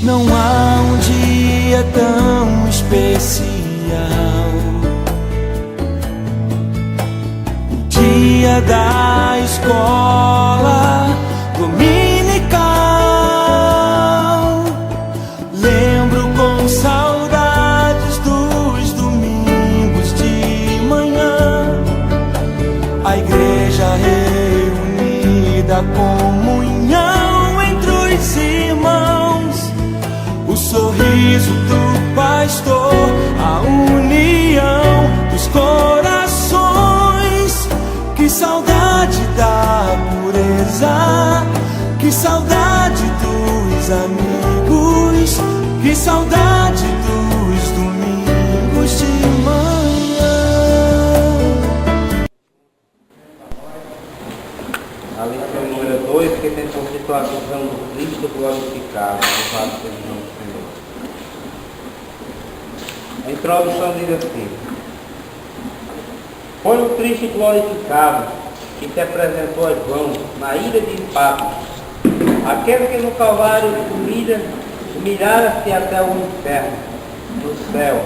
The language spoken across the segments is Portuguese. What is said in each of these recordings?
Não há um dia tão especial, o dia da escola dominical. Lembro com saudades dos domingos de manhã, a igreja reunida, a comunhão entre os irmãos, o sorriso do pastor, a união dos corações. Que saudade da pureza, que saudade dos amigos, que saudade dos domingos de manhã. A lição número 2, que tem por título a visão do Cristo glorificado, louvado seja o nome do Senhor. A introdução diz assim: foi o Cristo glorificado que se apresentou a João na ilha de Patmos, aquele que no Calvário humilhara-se até o inferno, no céu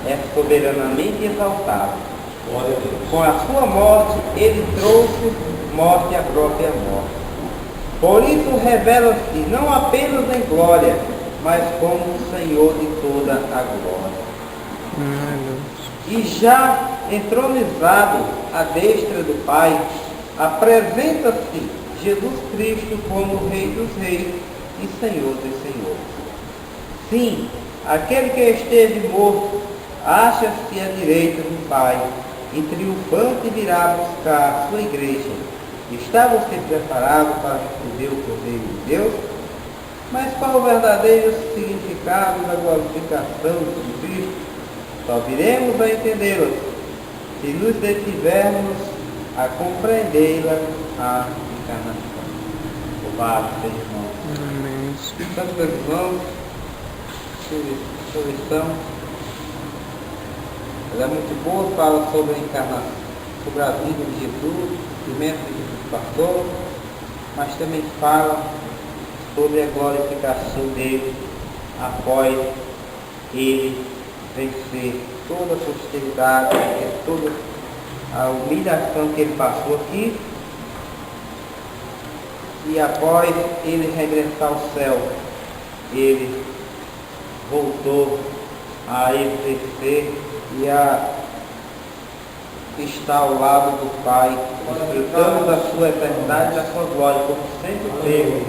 é soberanamente exaltado. Com a sua morte, ele trouxe morte à própria morte. Por isso revela-se não apenas em glória, mas como o Senhor de toda a glória. E já entronizado à destra do Pai, apresenta-se Jesus Cristo como Rei dos Reis e Senhor dos Senhores. Sim, aquele que esteve morto acha-se à direita do Pai e triunfante virá buscar a sua igreja. Está você preparado para receber o poder de Deus? Mas qual o verdadeiro significado da glorificação de Cristo? Só viremos a entendê-la se nos detivermos a compreendê-la a encarnação. Louvado seja o nome. Amém. Santos meus irmãos, sua lição, ela é muito boa, fala sobre a encarnação, sobre a vida de Jesus, o sofrimento que Jesus passou, mas também fala sobre a glorificação dele após ele vencer toda a posteridade, toda a humilhação que ele passou aqui, e após ele regressar ao céu, ele voltou a exercer e a estar ao lado do Pai, desfrutando da sua eternidade e da sua glória, como sempre teve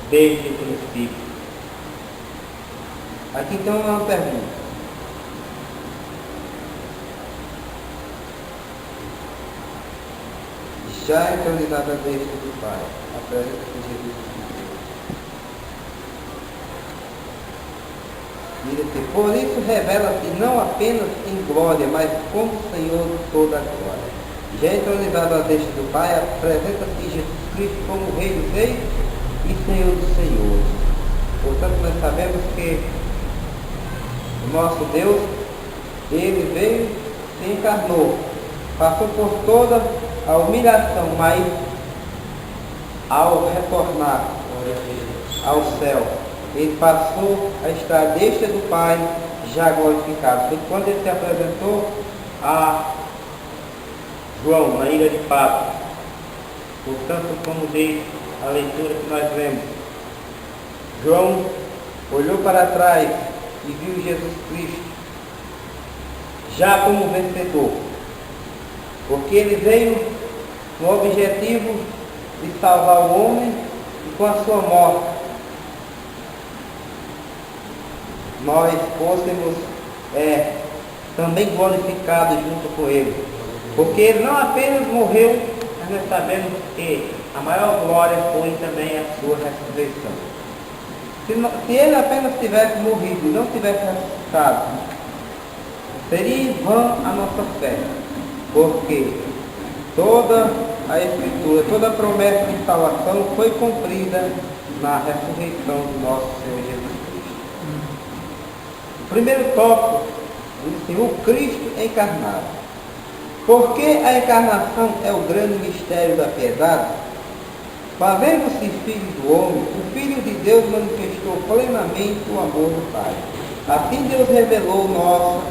desde o princípio. Aqui então uma pergunta. Já entronizado à destra do Pai, apresenta-se Jesus Cristo. Por isso revela-se não apenas em glória, mas como Senhor de toda a glória. Já entronizado à destra do Pai, apresenta-se Jesus Cristo como Rei dos Reis e Senhor dos Senhores. Portanto, nós sabemos que o nosso Deus, ele veio, se encarnou, passou por toda a humilhação, mas ao retornar ao céu, ele passou a estar à destra do Pai, já glorificado. Foi quando ele se apresentou a João, na ilha de Patmos. Portanto, como diz a leitura que nós vemos, João olhou para trás e viu Jesus Cristo já como vencedor, porque ele veio no objetivo de salvar o homem, e com a sua morte nós fôssemos também glorificados junto com ele, porque ele não apenas morreu, mas nós sabemos que a maior glória foi também a sua ressurreição. Se ele apenas tivesse morrido e não tivesse ressuscitado, seria em vão a nossa fé, porque toda a Escritura, toda a promessa de salvação foi cumprida na ressurreição do nosso Senhor Jesus Cristo. O primeiro tópico diz assim: o Cristo encarnado. Porque a encarnação é o grande mistério da piedade, fazendo-se filho do homem, o Filho de Deus manifestou manifestou plenamente o amor do Pai. Assim Deus revelou-nos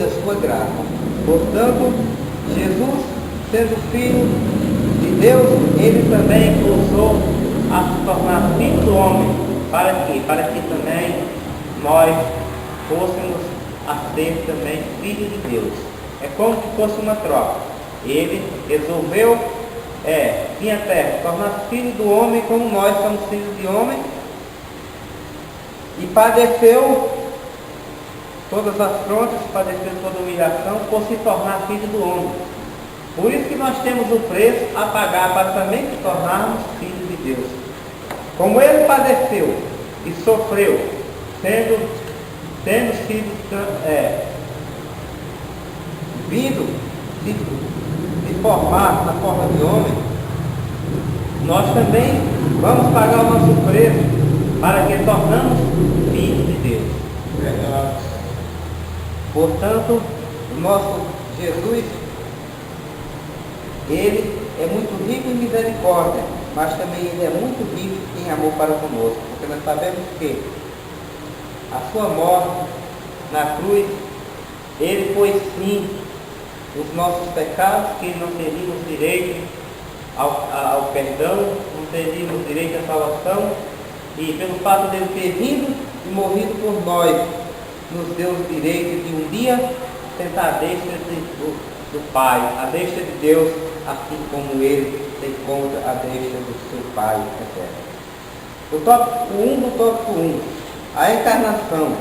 a sua graça. Portanto, Jesus, sendo Filho de Deus, ele também cruzou a se tornar filho do homem. Para quê? Para que também nós fôssemos a ser também filhos de Deus. É como se fosse uma troca. Ele resolveu vir à terra, tornar-se filho do homem como nós somos filhos de homem, e padeceu todas as afrontas, padeceu toda a humilhação por se tornar filho do homem. Por isso que nós temos o preço a pagar para também se tornarmos filhos de Deus. Como ele padeceu e sofreu, tendo sido vindo de formar na forma de homem, nós também vamos pagar o nosso preço para que tornamos filhos de Deus. Portanto, o nosso Jesus, ele é muito rico em misericórdia, mas também ele é muito rico em amor para conosco, porque nós sabemos que a sua morte na cruz, ele foi sim os nossos pecados, que não teríamos direito ao perdão, não teríamos direito à salvação, e pelo fato de ele ter vindo e morrido por nós, nos deu o direito de um dia sentar à destra do Pai, a destra de Deus, assim como ele se encontra à destra do seu Pai eterno. O tópico 1 do tópico 1, a encarnação.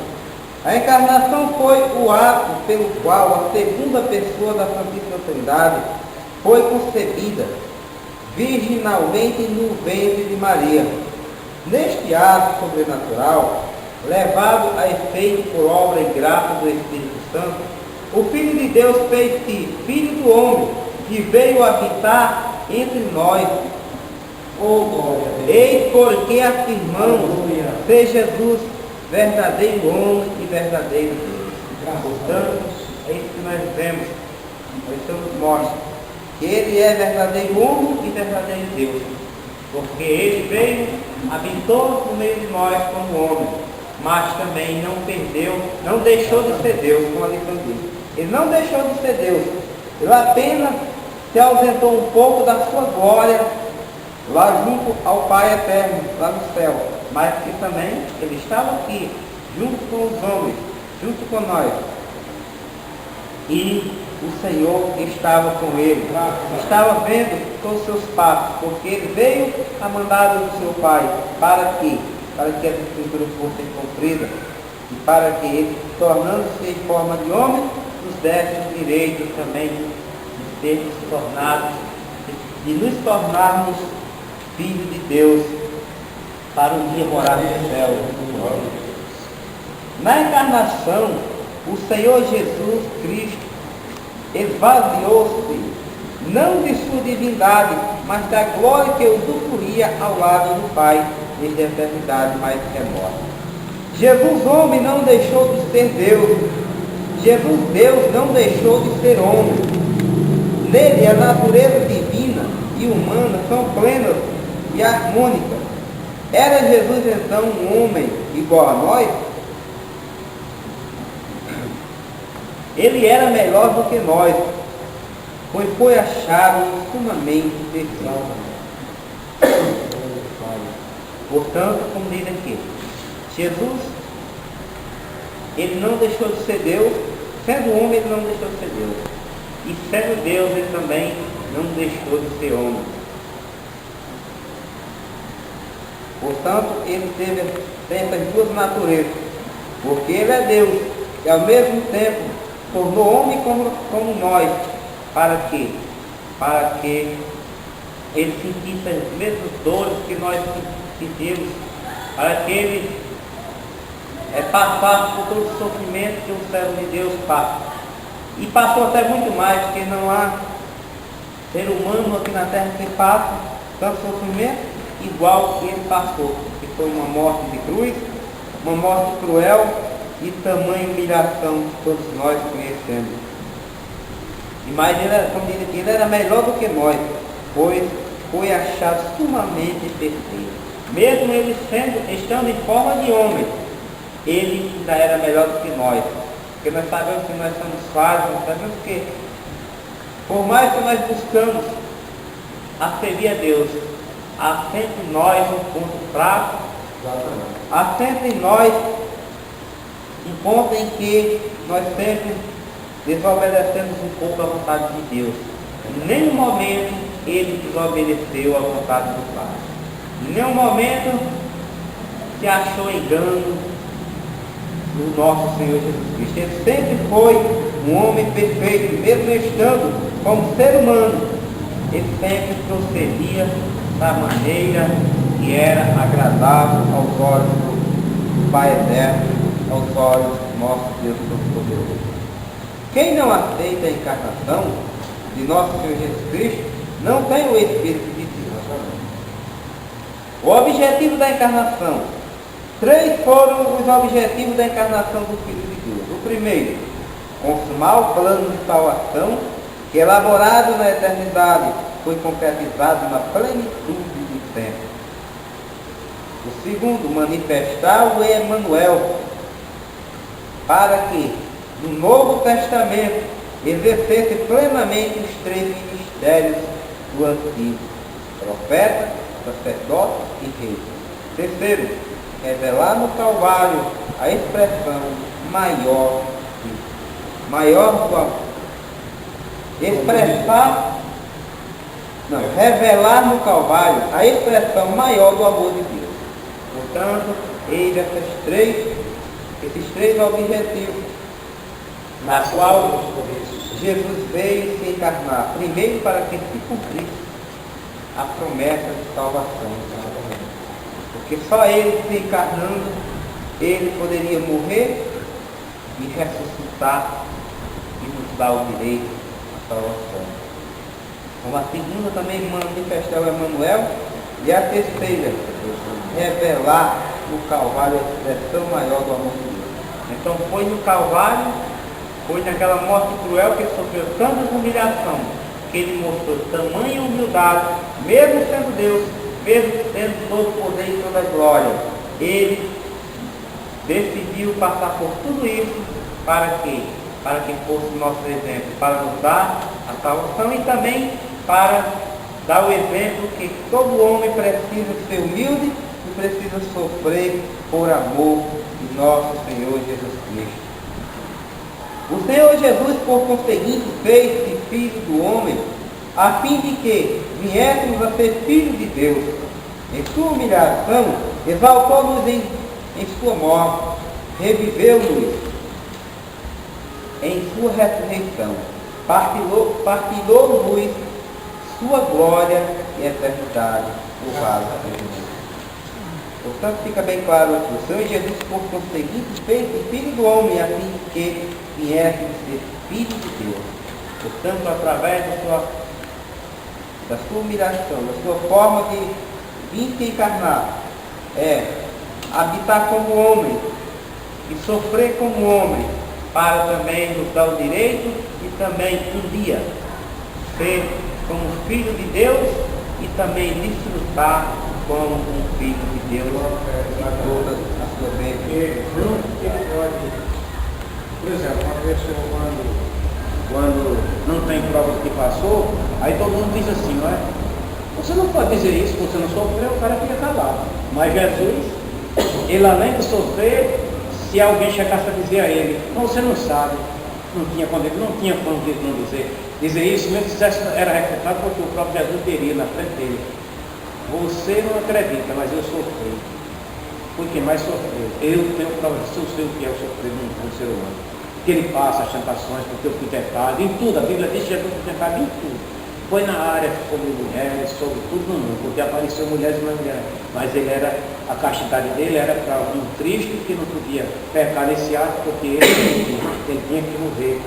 A encarnação foi o ato pelo qual a segunda pessoa da Santíssima Trindade foi concebida virginalmente no ventre de Maria. Neste ato sobrenatural, levado a efeito por obra e graça do Espírito Santo, o Filho de Deus fez-se Filho do homem, que veio habitar entre nós. Eis porque afirmamos ser Jesus verdadeiro homem e verdadeiro Deus. Portanto, é isso que nós vemos. Nós estamos mostra que ele é verdadeiro homem e verdadeiro Deus. Porque ele veio, habitou no meio de nós como homem, mas também não perdeu, não deixou de ser Deus, como a lição diz. Ele não deixou de ser Deus. Ele apenas se ausentou um pouco da sua glória lá junto ao Pai eterno, lá no céu. Mas que também ele estava aqui, junto com os homens, junto com nós. E o Senhor estava com ele, estava vendo todos os seus passos, porque ele veio a mandado do seu Pai. Para quê? Para que a Escritura fosse cumprida, e para que ele, tornando-se em forma de homem, nos desse o direito também de sermos tornados, de nos tornarmos filhos de Deus, para um dia morar no céu. Na encarnação, o Senhor Jesus Cristo esvaziou-se, não de sua divindade, mas da glória que o usufruía ao lado do Pai, desde a eternidade mais remota. Jesus homem não deixou de ser Deus. Jesus Deus não deixou de ser homem. Nele a natureza divina e humana são plenas e harmônicas. Era Jesus então um homem igual a nós? Ele era melhor do que nós, pois foi achado sumamente perfeito. Portanto, como diz aqui, Jesus, ele não deixou de ser Deus, sendo homem ele não deixou de ser Deus, e sendo Deus ele também não deixou de ser homem. Portanto, ele teve essas duas naturezas, porque ele é Deus, e ao mesmo tempo tornou homem como nós. Para quê? Para que ele sentisse as mesmas dores que nós sentimos, para que ele passasse por todo o sofrimento que o servo de Deus passa. E passou até muito mais, porque não há ser humano aqui na terra que passa tanto sofrimento igual que ele passou, que foi uma morte de cruz, uma morte cruel e tamanha humilhação que todos nós conhecemos. Mas ele era, como diz aqui, ele era melhor do que nós, pois foi achado sumamente perfeito. Mesmo ele estando em forma de homem, ele ainda era melhor do que nós. Porque nós sabemos que nós somos falhos, nós sabemos que, por mais que nós buscamos a servir a Deus, há sempre em nós um ponto fraco, há sempre em nós um ponto em que nós sempre desobedecemos um pouco a vontade de Deus. Em nenhum momento ele desobedeceu a vontade do Pai. Em nenhum momento se achou engano do nosso Senhor Jesus Cristo. Ele sempre foi um homem perfeito, mesmo estando como ser humano. Ele sempre procedia da maneira que era agradável aos olhos do Pai Eterno, aos olhos do nosso Deus Todo-Poderoso. Quem não aceita a encarnação de nosso Senhor Jesus Cristo não tem o Espírito de Deus. O objetivo da encarnação. 3 foram os objetivos da encarnação do Filho de Deus. O primeiro, consumar o plano de salvação, que elaborado na eternidade, foi concretizado na plenitude do tempo. O segundo, manifestar o Emanuel, para que, no Novo Testamento, exercesse plenamente os 3 ministérios do Antigo: profeta, sacerdote e rei. Terceiro, revelar no Calvário a expressão maior do amor. Revelar no Calvário a expressão maior do amor de Deus. Portanto, eis esses 3 objetivos, na qual Jesus veio se encarnar. Primeiro, para que se cumprisse a promessa de salvação. Porque só ele se encarnando, ele poderia morrer e ressuscitar e nos dar o direito à salvação. Como a segunda também manifestar o Emanuel, e a terceira, revelar no Calvário a expressão maior do amor de Deus. Então foi no Calvário, foi naquela morte cruel que ele sofreu tanta humilhação, que ele mostrou tamanha humildade, mesmo sendo Deus, mesmo tendo todo o poder e toda a glória. Ele decidiu passar por tudo isso para quê? Para que fosse o nosso exemplo, para nos dar a salvação e também para dar o exemplo que todo homem precisa ser humilde e precisa sofrer por amor de nosso Senhor Jesus Cristo. O Senhor Jesus, por conseguinte, fez-se filho do homem, a fim de que viéssemos a ser filhos de Deus. Em sua humilhação, exaltou-nos em sua morte, reviveu-nos em sua ressurreição, partilhou-nos sua glória e eternidade. Louvado seja Deus. Portanto, fica bem claro aqui: o Senhor Jesus, por conseguinte, fez-se filho do homem, a fim de que viéssemos ser filhos de Deus. Portanto, através da sua humilhação, da sua forma de vir se encarnar, habitar como homem e sofrer como homem, para também nos dar o direito e também um dia ser como filho de Deus e também desfrutar como um filho de Deus em toda a sua vida. Por exemplo, uma pessoa quando não tem prova do que passou, aí todo mundo diz assim, não é? Você não pode dizer isso, você não sofreu, o cara fica calado. Mas Jesus, ele além de sofrer, se alguém chegasse a dizer a ele, não, você não sabe, não tinha como não dizer isso, mesmo que dissesse, era refutado, porque o próprio Jesus teria na frente dele. Você não acredita, mas eu sofri. Foi quem mais sofreu. Eu tenho prova disso, eu sei o que é o sofrer no ser humano. Que ele passa as tentações, porque eu fui tentado, em tudo. A Bíblia diz que Jesus foi tentado em tudo. Foi na área sobre mulheres, sobre tudo no mundo, porque apareceu mulheres e não mulheres. Mas a castidade dele era para um Cristo que não podia pecar nesse ato, porque ele tinha que morrer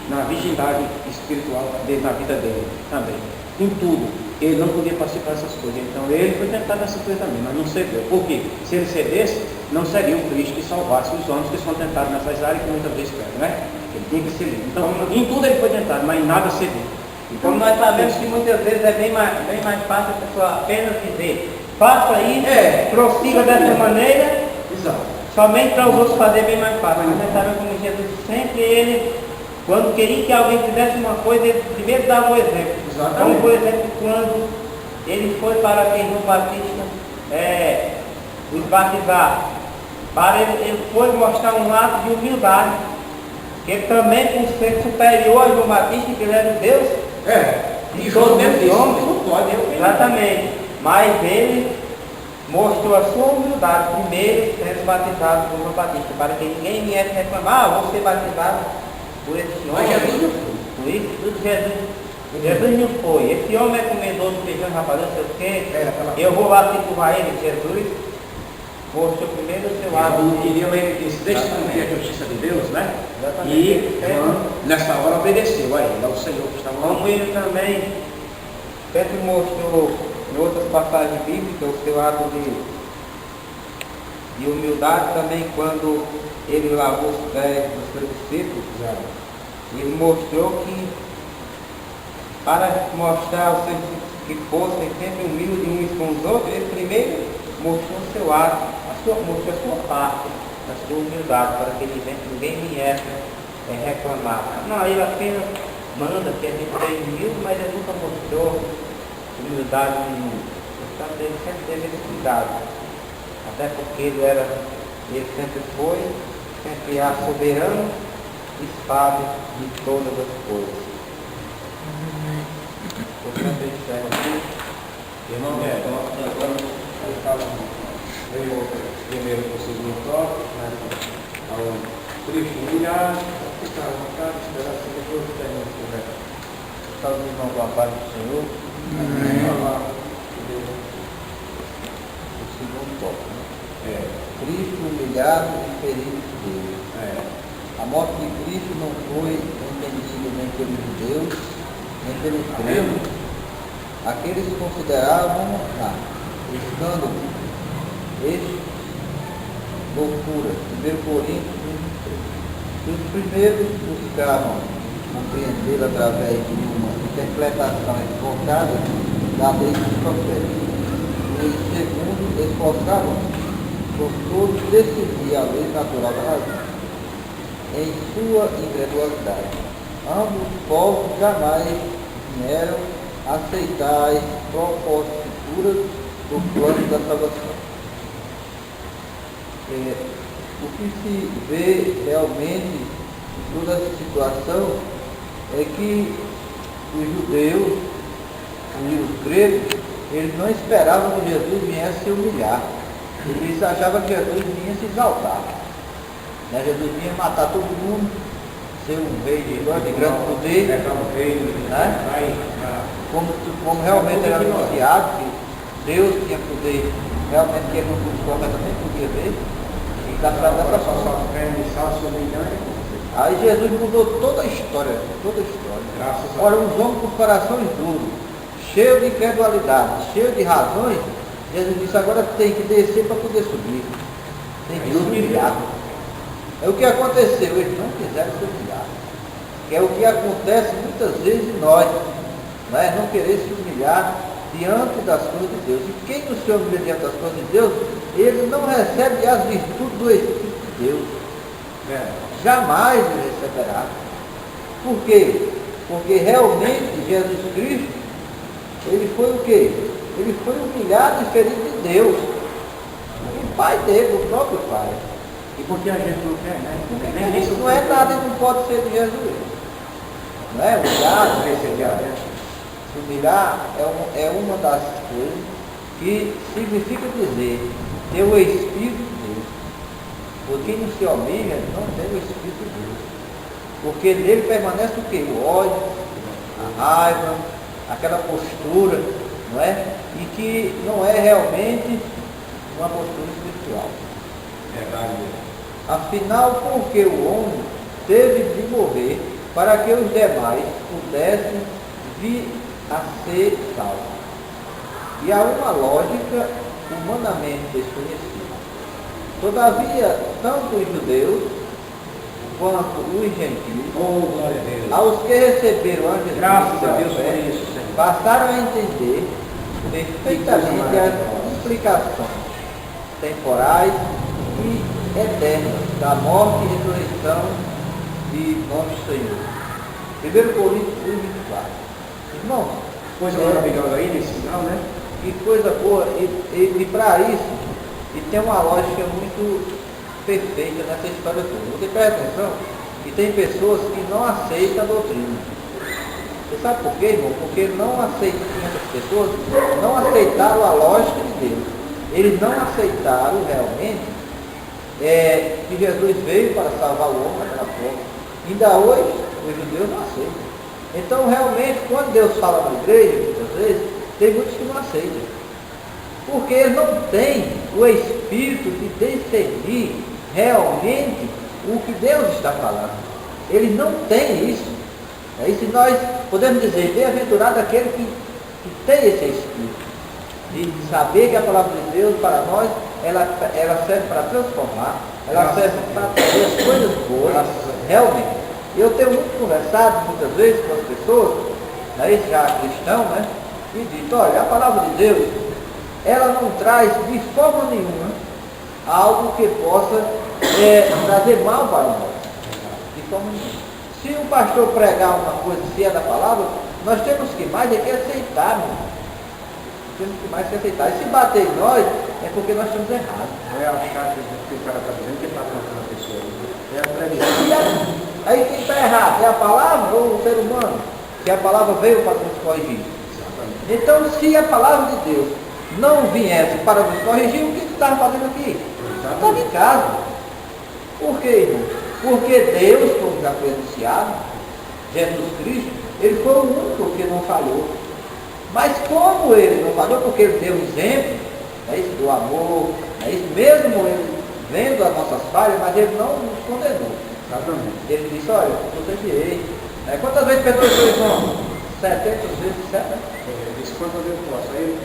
na virgindade espiritual dele, na vida dele também. Em tudo. Ele não podia participar dessas coisas. Então ele foi tentado nessa coisa também, mas não cedeu. Por quê? Se ele cedesse, não seria o Cristo que salvasse os homens que são tentados nessas áreas que muitas vezes pegam, né? Ele tinha que ceder. Então, em tudo ele foi tentado, mas em nada cedeu. Então nós sabemos que muitas vezes é bem mais fácil a pessoa apenas dizer, faça isso, prossiga dessa maneira, Exato. somente para os outros fazer bem mais fácil. Mas você sabe como Jesus sempre, ele, quando queria que alguém fizesse uma coisa, ele primeiro dava o exemplo. Exatamente. Como por exemplo, quando ele foi para quem João Batista os batizar, ele foi mostrar um ato de humildade, que ele também, por ser superior a João Batista, que ele era Deus, E João mesmo disse, não pode, exatamente, mas ele mostrou a sua humildade primeiro sendo batizado por João Batista, para que ninguém viesse reclamar, vou ser batizado por esse homem. Mas Jesus não Por isso, tudo Jesus não foi. Esse homem é comedor de feijão e rapadura, não sei o quê. Eu vou lá empurrar ele. Jesus mostrou primeiro o seu ato. não queria, mas ele disse, deixa eu cumprir a justiça de Deus, né? Exatamente. E João, nessa hora, obedeceu a ele, ao Senhor que estava lá. Como ele também sempre mostrou em outras passagens bíblicas o seu ato de humildade também, quando ele lavou os pés dos seus discípulos. Ele mostrou que, para mostrar aos seus discípulos que fossem sempre humildes uns com os outros, ele primeiro mostrou o seu ato, mostrou a sua parte, a sua humildade, para que ninguém viesse reclamar. Não, ele apenas manda que a gente seja humilde, mas ele nunca mostrou humildade nenhuma. Portanto, ele sempre teve esse cuidado. Até porque ele sempre foi, sempre é soberano e sabe de todas as coisas. Portanto, ele serve aqui. Irmão, agora eu falo, veio primeiro com o segundo toque, ao Cristo humilhar, ficar à vontade, esperar se depois do termino do conversa. Salve, irmão, com a paz do Senhor. O segundo toque, né? Cristo humilhado e ferido por Deus. A morte de Cristo não foi entendida nem pelos judeus, nem pelos gregos. Aqueles que consideravam escândalo, loucura. 1 Coríntios 23. Os primeiros buscavam compreender através de uma interpretação equivocada da lei dos profetas. Os segundos esforçavam-se por todos decidir a lei natural da razão, em sua incredulidade. Ambos os povos jamais vieram aceitar as proposituras do plano da salvação. O que se vê realmente em toda essa situação é que os judeus e os gregos, eles não esperavam que Jesus viesse se humilhar. Eles achavam que Jesus vinha se exaltar. Né? Jesus vinha matar todo mundo, ser um rei de grande poder. Né? Como realmente era anunciado que Deus tinha poder, realmente que ele não buscou, mas também podia ver. E caçava dessa forma. Aí Jesus mudou toda a história, Ora, os homens com corações duros, cheios de incredulidade, cheios de razões, Jesus disse, agora tem que descer para poder subir. Tem que se humilhar. É o que aconteceu, eles não quiseram se humilhar. Que é o que acontece muitas vezes em nós, né? Não querer se humilhar diante das coisas de Deus. E quem não se humilha diante das coisas de Deus, ele não recebe as virtudes do Espírito de Deus. Jamais ele receberá. Por quê? Porque realmente Jesus Cristo, ele foi o quê? Ele foi humilhado e ferido de Deus. O Pai dele, o próprio Pai. E por que a gente não quer, né? Porque isso não é nada, não pode ser de Jesus. Não é? Humilhar é uma das coisas que significa dizer ter o Espírito de Deus. Porque quem não se humilha não tem o Espírito de Deus. Porque nele permanece o quê? O ódio, a raiva, aquela postura, não é? E que não é realmente uma postura espiritual. Afinal, porque o homem teve de morrer para que os demais pudessem vir a ser salvos. E há uma lógica humanamente desconhecida. Todavia, tanto os judeus quanto os gentios, aos que receberam a Jesus, Graças a Deus por isso, Senhor. passaram a entender perfeitamente as explicações temporais e eternas da morte e ressurreição de nosso Senhor. 1 Coríntios 3:24. Irmão, Coisa maravilhosa aí nesse final, né? que coisa boa, e para isso, e tem uma lógica muito perfeita nessa história toda. Você presta atenção que tem pessoas que não aceitam a doutrina. Você sabe por quê, irmão? Porque não aceitam, essas pessoas não aceitaram a lógica de Deus. Eles não aceitaram realmente que Jesus veio para salvar o homem daquela forma. Ainda hoje, os judeus não aceitam. Então, realmente, quando Deus fala na igreja, muitas vezes, tem muitos que não aceitam. Porque eles não têm o espírito de discernir realmente o que Deus está falando. Eles não têm isso. Aí se nós podemos dizer, bem-aventurado aquele que tem esse espírito, de saber que a palavra de Deus para nós, ela serve para transformar, ela serve para fazer as coisas boas, realmente. Eu tenho muito conversado muitas vezes com as pessoas, aí já cristão, né? E dito, olha, a palavra de Deus, ela não traz de forma nenhuma algo que possa trazer mal para nós. De forma nenhuma. Se o pastor pregar uma coisa, se é da palavra, nós temos que mais é que aceitar, meu irmão. Temos que mais que aceitar. E se bater em nós, é porque nós estamos errados. Não é achar que o cara está dizendo que está tratando a pessoa. É a previsão. Aí quem está errado? É a palavra ou o ser humano? Que a palavra veio para nos corrigir. Exatamente. Então, se a palavra de Deus não viesse para nos corrigir, o que você estava fazendo aqui? Estava em casa. Por quê, irmão? Porque Deus, como já foi anunciado, Jesus Cristo, ele foi o único que não falhou. Mas como ele não falhou, porque ele deu exemplo, é isso, do amor, é isso, mesmo ele vendo as nossas falhas, mas ele não nos condenou. Exatamente. Ele disse, olha, você errei. Quantas vezes perdoou seu irmão? 70 vezes 7, né? Ele disse, quantas vezes eu posso? Aí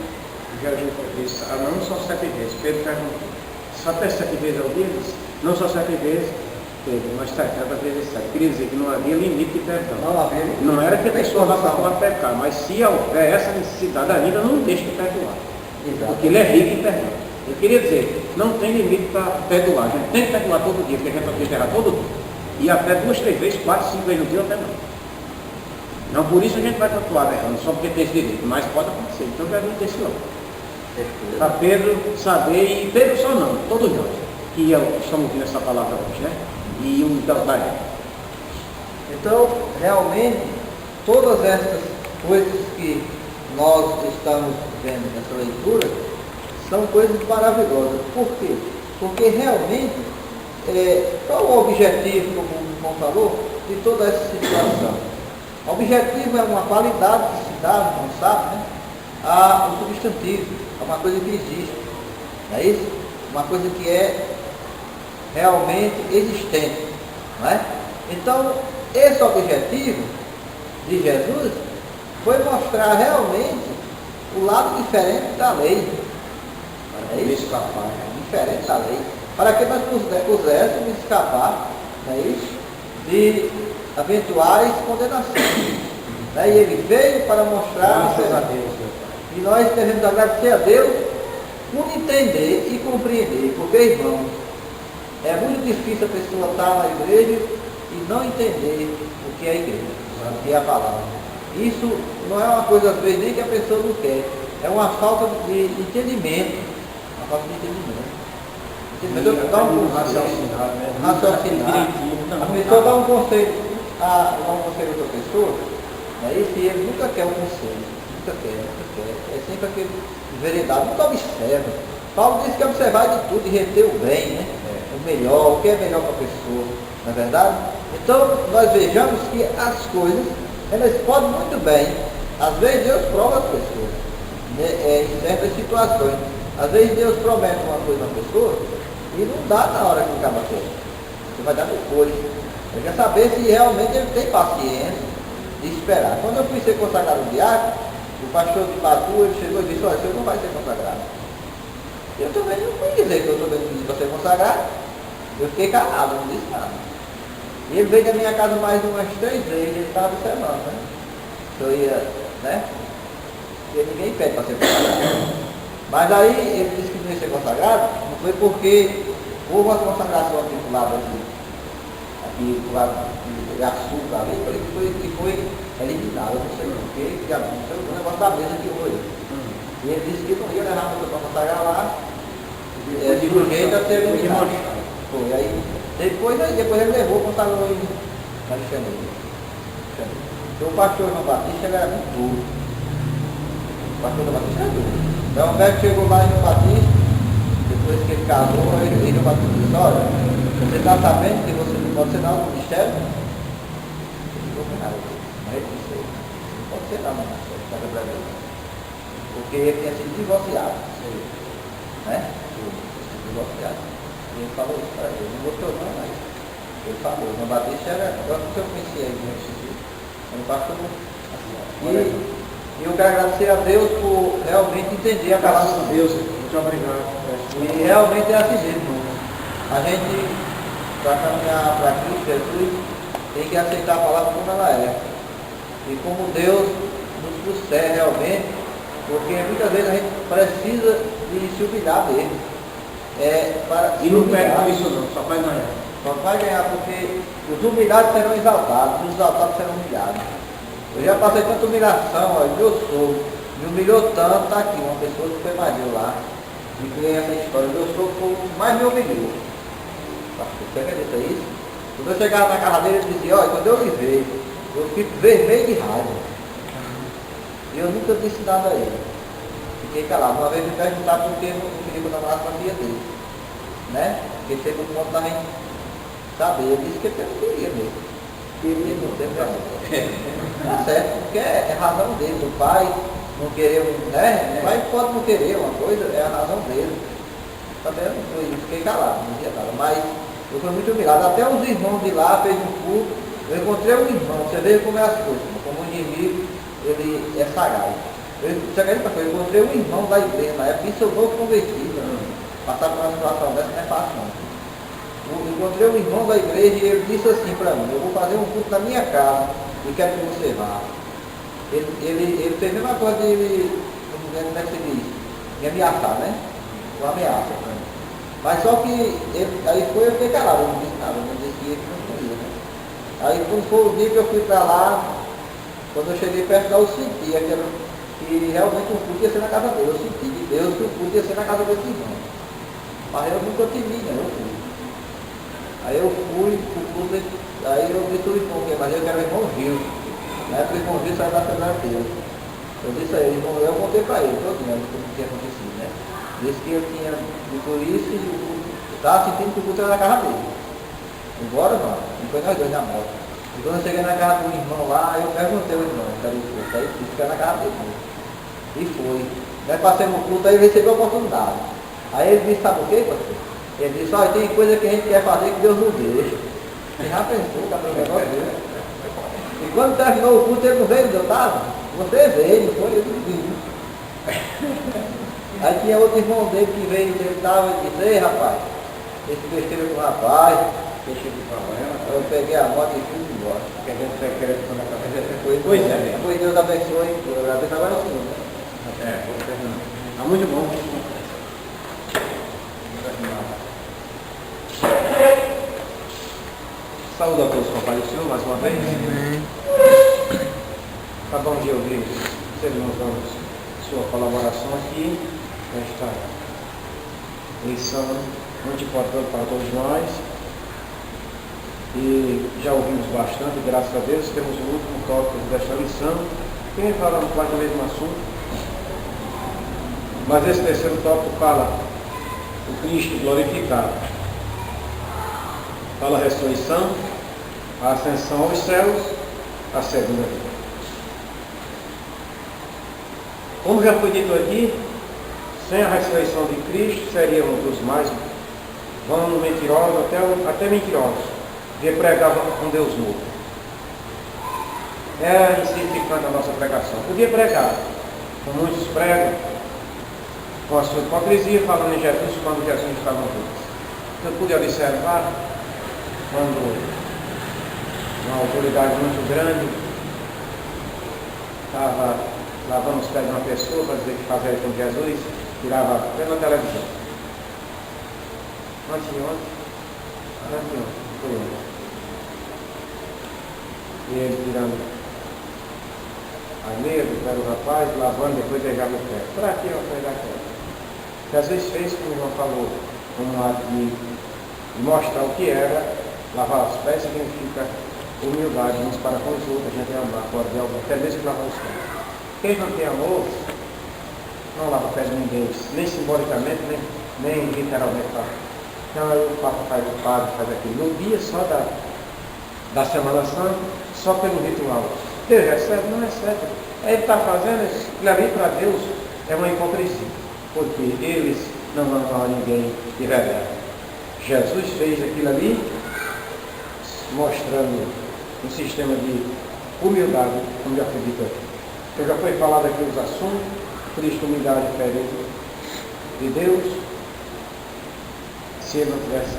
Jesus disse, não só 7 vezes. Pedro perguntou, só até 7 vezes ao dia? Ele disse, não só 7 vezes, Pedro, mas 70 vezes 7. Queria dizer que não havia limite de perdão. Não era que a pessoa vá para pecar, mas se houver essa necessidade ainda, não deixe de perdoar. Exato. Porque ele é rico em perdão. Eu queria dizer, não tem limite para perdoar. A gente tem que perdoar todo dia, porque a gente vai errar todo dia. E até 2, 3 vezes, 4, 5 vezes no dia, até não. Não por isso a gente vai tatuar errando, só porque tem esse direito, mas pode acontecer. Então pergunta esse homem. Para Pedro saber, e Pedro só não, todos nós, que estamos ouvindo essa palavra hoje, né? E o da época. Então, realmente, todas essas coisas que nós estamos vendo nessa leitura são coisas maravilhosas. Por quê? Porque realmente, qual o objetivo, como o irmão falou, de toda essa situação? O objetivo é uma qualidade que se dá, não sabe, né? O substantivo, é uma coisa que existe, não é isso? Uma coisa que é realmente existente, não é? Então, esse objetivo de Jesus foi mostrar realmente o lado diferente da lei, Para poder escapar. diferente da lei, para que nós pudéssemos escapar, não é isso? De eventuais condenações. Daí ele veio para mostrar Graças a Deus, meu Pai. e nós devemos agradecer a Deus por entender e compreender, porque, irmãos, é muito difícil a pessoa estar na igreja e não entender o que é a igreja, o que é a palavra. Isso não é uma coisa, às vezes, nem que a pessoa não quer, é uma falta de entendimento. Uma falta de entendimento. Dá um raciocinar, né? raciocinar. A pessoa dá um conselho a outra pessoa, aí se ele nunca quer um conselho, nunca quer, é sempre aquele veredado, nunca observa. Paulo diz que é observar de tudo e reter o bem, né? O melhor, o que é melhor para a pessoa, não é verdade? Então nós vejamos que as coisas, elas podem muito bem, às vezes Deus prova as pessoas, né? Em certas situações. Às vezes Deus promete uma coisa a uma pessoa e não dá na hora que acaba quer. Você vai dar depois. Eu quero saber se realmente ele tem paciência de esperar. Quando eu fui ser consagrado diácono, o pastor de Batu, ele chegou e disse, olha, você não vai ser consagrado. Eu também não fui dizer que eu também não disse para ser consagrado. Eu fiquei calado, não disse nada. E ele veio da minha casa mais umas 3 vezes, ele estava observando, né? Eu ia, né? Porque ninguém pede para ser consagrado. Mas aí ele disse que não ia ser consagrado, não foi porque houve uma consagração aqui do lado do lado de açúcar ali, que foi eliminado, eu não sei porquê, que foi um negócio da mesa que hoje. E ele disse que não ia levar muito para consagrar lá, de um jeito a ser eliminado. Foi, aí depois ele levou, consagrou em Alexandria. Então o pastor João Batista ele era muito duro. O pastor João Batista era duro. Então o médico chegou lá em João Batista, depois que ele casou, ele João Batista disse, olha, você está sabendo que você não pode ser nada no ministério? Ele ficou com nada. Mas ele disse, não pode ser nada no ministério brasileiro. Porque ele tinha sido divorciado. Né? Divorciado. E ele falou isso para ele. Não gostou não, mas ele falou. João Batista era, eu não sei se eu conhecia ele no Instituto. Um pastor e eu quero agradecer a Deus por realmente entender a palavra de Deus. Muito obrigado. E realmente é assim mesmo. A gente, para caminhar para Cristo Jesus, tem que aceitar a palavra como ela é. E como Deus nos trouxe realmente, porque muitas vezes a gente precisa de se humilhar dele. E não pega com isso não, só vai ganhar. Só vai ganhar porque os humilhados serão exaltados, os exaltados serão humilhados. Eu já passei tanta humilhação, olha, meu sogro me humilhou tanto, tá aqui, uma pessoa que foi mais eu lá, me criei essa história, meu sogro foi o que mais me humilhou. Você acredita isso? Quando eu chegava na casa dele, ele dizia, olha, quando eu lhe vejo, eu fico vermelho de raiva. E eu nunca disse nada a ele. Fiquei calado. Uma vez me perguntaram por que eu não queria que eu namorasse com a filha dele. Né? Porque chegou no ponto da gente saber. Eu disse que eu não queria mesmo. Queria não ter prazer. Tá certo, porque é razão dele, do pai não querer, né? O pai pode não querer uma coisa, é a razão dele. Também eu não fui, fiquei calado, não dizia nada. Mas eu fui muito humilhado. Até os irmãos de lá fez um culto. Eu encontrei um irmão, você veio como é as coisas, como um inimigo, ele é sagrado. Eu encontrei um irmão da igreja na época, isso eu vou convertido. Passar por uma situação dessa não é fácil não. Eu encontrei um irmão da igreja e ele disse assim para mim, eu vou fazer um culto na minha casa e quero que você vá. Ele fez a mesma coisa de ele, como é que se diz? Me ameaçar, né? Uma ameaça para mim. Mas só que aí foi eu fiquei calado, eu não disse nada, eu não disse que ele não queria, né? Aí foi o dia que eu fui para lá, quando eu cheguei perto lá eu senti que realmente o culto ia ser na casa dele, eu senti de Deus que o culto ia ser na casa desse irmão. Mas eu nunca te vi, né? Eu fui. Aí eu fui, aí eu disse o irmão, mas eu quero o irmão Gil. Na época o irmão Gil saiu da Assembleia de Deus. Eu disse a ele, eu contei para ele, todo mundo, o que tinha acontecido, né? Disse que eu tinha dito isso e eu estava sentindo que o culto era na casa dele. Embora não foi nós dois na moto. E quando eu cheguei na casa do irmão lá, eu perguntei ao irmão, cadê o culto? Aí disse que era na casa dele. E foi. Nós passamos o culto, aí ele recebeu a oportunidade. Aí ele disse, sabe o quê, pastor? Ele disse, olha, tem coisa que a gente quer fazer que Deus não deixa. Você já pensou, tá para o negócio dele? E quando terminou o culto, ele não veio onde eu estava? Você veio, não foi? Eu não vi. Aí tinha outro irmão dele que veio, ele estava e disse, ei rapaz, esse besteira com o rapaz, eu peguei a moto e fui embora. Que a gente vai querer tomar na cabeça. Pois é. Depois Deus abençoe, eu abençoe agora o Senhor, né? Tá muito bom. Saúde a todos, papai do Senhor, mais uma vez. Acabamos de ouvir, irmãos, sua colaboração aqui, nesta lição muito importante para todos nós. E já ouvimos bastante, graças a Deus. Temos o último tópico desta lição, que fala quase o mesmo assunto. Mas esse terceiro tópico fala o Cristo glorificado. Fala a ressurreição, a ascensão aos céus, a segunda vida. Como já foi dito aqui, sem a ressurreição de Cristo, seríamos dos mais vãos, mentirosos, até mentirosos, de pregar um Deus novo. É insignificante a nossa pregação. Podia pregar, como muitos pregam, com a sua hipocrisia, falando em Jesus quando Jesus estava vivo. Eu pude observar, quando uma autoridade muito grande estava lavando os pés de uma pessoa para dizer que fazia com Jesus, tirava até na televisão. Anteontem, foi ontem. E ele tirando a meia do pé do rapaz, lavando, depois deixava o pé. Por aqui, ó, foi daquela. Que às vezes fez, como o João falou, um ato de mostrar o que era, lavar os pés significa humildade uns para com os outros, a gente amar cordial, até mesmo lavar os pés. Quem não tem amor, não lava os pés de ninguém, nem simbolicamente, nem literalmente. Então aí o Papa faz, o padre faz aquilo. No dia só da Semana Santa, só pelo ritual. Deus recebe? Não recebe. Aí ele está fazendo, aquilo ali para Deus é uma hipocrisia, porque eles não amam a ninguém de verdade. Jesus fez aquilo ali, mostrando um sistema de humildade, como já foi dito aqui. Então já foi falado aqui os assuntos, Cristo, humildade, diferente de Deus. Se ele não tivesse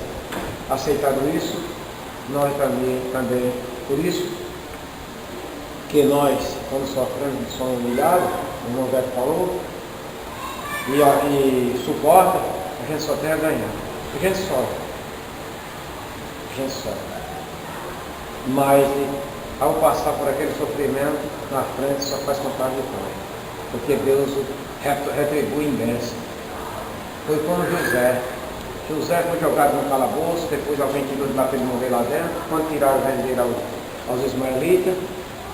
aceitado isso, nós também, por isso, que nós, quando sofremos, somos humilhados, o irmão Beto falou, e suporta, a gente só tem a ganhar. A gente sofre. Mas, ao passar por aquele sofrimento, na frente só faz contar de pão. Porque Deus retribui em bênção. Foi como José foi jogado no calabouço, depois alguém tirou de lá para ele morrer lá dentro. Quando tiraram, venderam aos ismaelitas,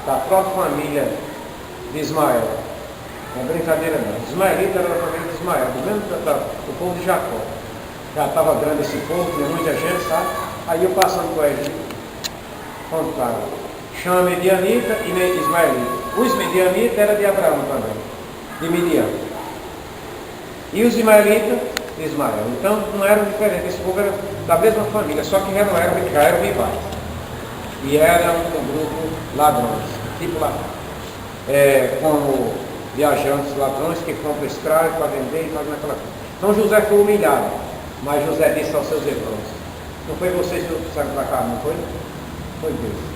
da própria família de Ismael. Não é brincadeira não. Ismaelita era da família de Ismael, do mesmo do povo de Jacó. Já estava grande esse povo, tinha muita gente, sabe? Aí eu passando por Egito, contaram. Chama Medianita e Ismaelita. Os Medianitas era de Abraão também, de Midian. E os Ismaelitas de Ismael. Então não eram diferentes, esse povo era da mesma família, só que já eram rivais. E era um grupo ladrões, tipo ladrões. Como viajantes ladrões que compram escravos para vender e fazem aquela coisa. Então José foi humilhado, mas José disse aos seus irmãos, não foi vocês que trouxeram para cá, não foi? Foi Deus.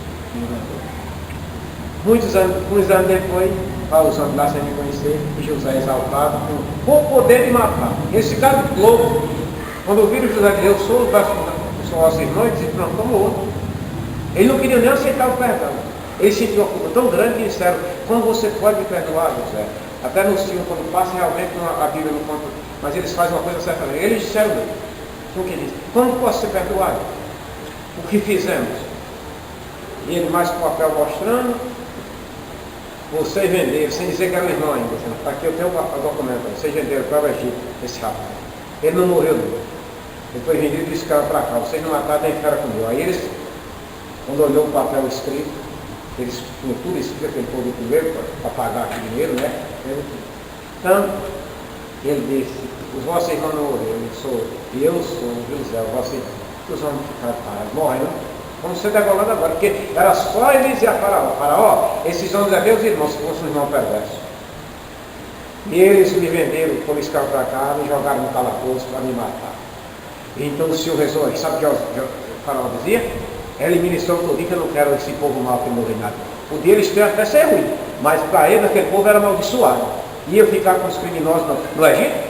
Muitos anos depois, Paulo Santos lá sem me conhecer, e José exaltado com o poder de matar. Eles ficaram loucos. Quando viram José dizer, eu sou vosso irmão, eles disseram, não, como outro. Eles não queriam nem aceitar o perdão. Eles sentiram uma culpa tão grande que disseram, como você pode me perdoar, José? Até no filme, quando passa, realmente a Bíblia não conta, mas eles fazem uma coisa certa. Eles disseram, o que diz? Como posso ser perdoado? O que fizemos? E ele mais com o papel mostrando, vocês venderam, sem dizer que era o irmão ainda. Está aqui eu tenho o documento, vocês venderam para o Egito, esse rapaz. Ele não morreu não. Ele foi vendido e disse que era para cá, vocês não mataram nem ficaram comigo. Aí eles, quando olhou o papel escrito, eles tinham tudo escrito, aquele povo primeiro, para pagar aquele dinheiro, né? Então, ele disse, os vossos irmãos não morreram, eu sou José, o vosso irmão. Os homens ficaram parados, morrendo. Vamos ser degolando agora, porque era só ele dizer a Faraó, Faraó, esses homens é meus irmãos, se fosse um irmão perverso. E eles me venderam, como escravo para cá, me jogaram no calabouço para me matar. E então o Senhor resolveu, sabe o que o Faraó dizia? Ele ministrou todo dia que eu não quero esse povo mal que morre nada. Podia eles ter até ser ruim, mas para ele aquele povo era amaldiçoado. Ia ficar com os criminosos no Egito,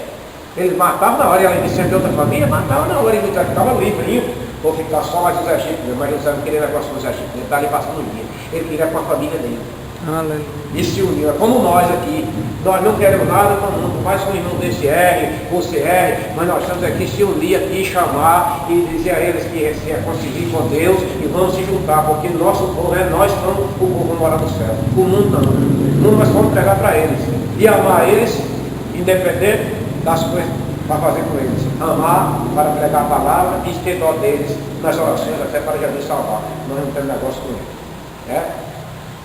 eles matavam na hora, e além de ser de outra família, matavam na hora, e ele ficava livre, vou ficar só mais dos egípcios, mas José não queria negócio dos egípcios, ele está ali passando o dia, ele queria com a família dele. E se uniu, é como nós aqui, nós não queremos nada com o mundo, mais que o irmão desse erre, você erre, mas nós estamos aqui se unir aqui, chamar e dizer a eles que se reconciliem com Deus e vamos se juntar, porque nosso povo nós somos o povo que mora no céu, o mundo não, o mundo nós vamos pregar para eles e amar eles, independente das coisas para fazer com eles, amar para pregar a palavra e ter dó deles nas orações até para Jesus salvar, nós não temos negócio com eles,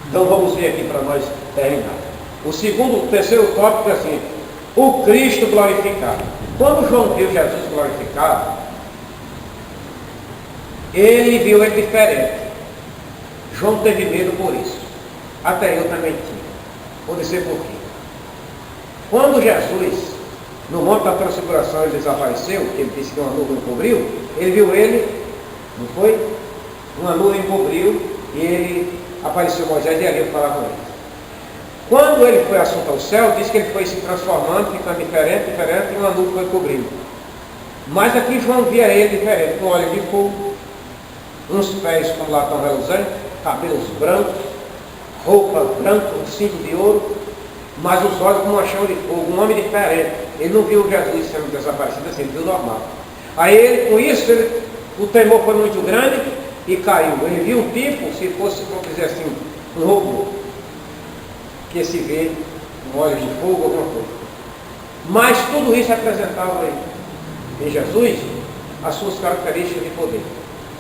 Então vamos ver aqui para nós terminar. O terceiro tópico é assim, o Cristo glorificado. Quando João viu Jesus glorificado, ele viu ele diferente. João teve medo por isso. Até eu também tinha. Vou dizer por quê. Quando Jesus, no monte da transfiguração, ele desapareceu, ele disse que uma nuvem cobriu, ele viu ele, não foi? Uma nuvem cobriu e ele apareceu Moisés e ali eu falava com ele. Quando ele foi assunto ao céu, diz que ele foi se transformando, ficando diferente, e uma nuvem foi cobrindo. Mas aqui João via ele diferente, com olhos de fogo, uns pés como latão reluzente, cabelos brancos, roupa branca, um cinto de ouro, mas os olhos como uma chama de fogo, um homem diferente. Ele não viu Jesus sendo desaparecido assim, ele viu normal. Aí ele, com isso, o temor foi muito grande e caiu. Ele viu um tipo, se fosse, vamos dizer assim, um robô, que se vê com olhos de fogo, alguma coisa. Mas tudo isso representava em Jesus as suas características de poder.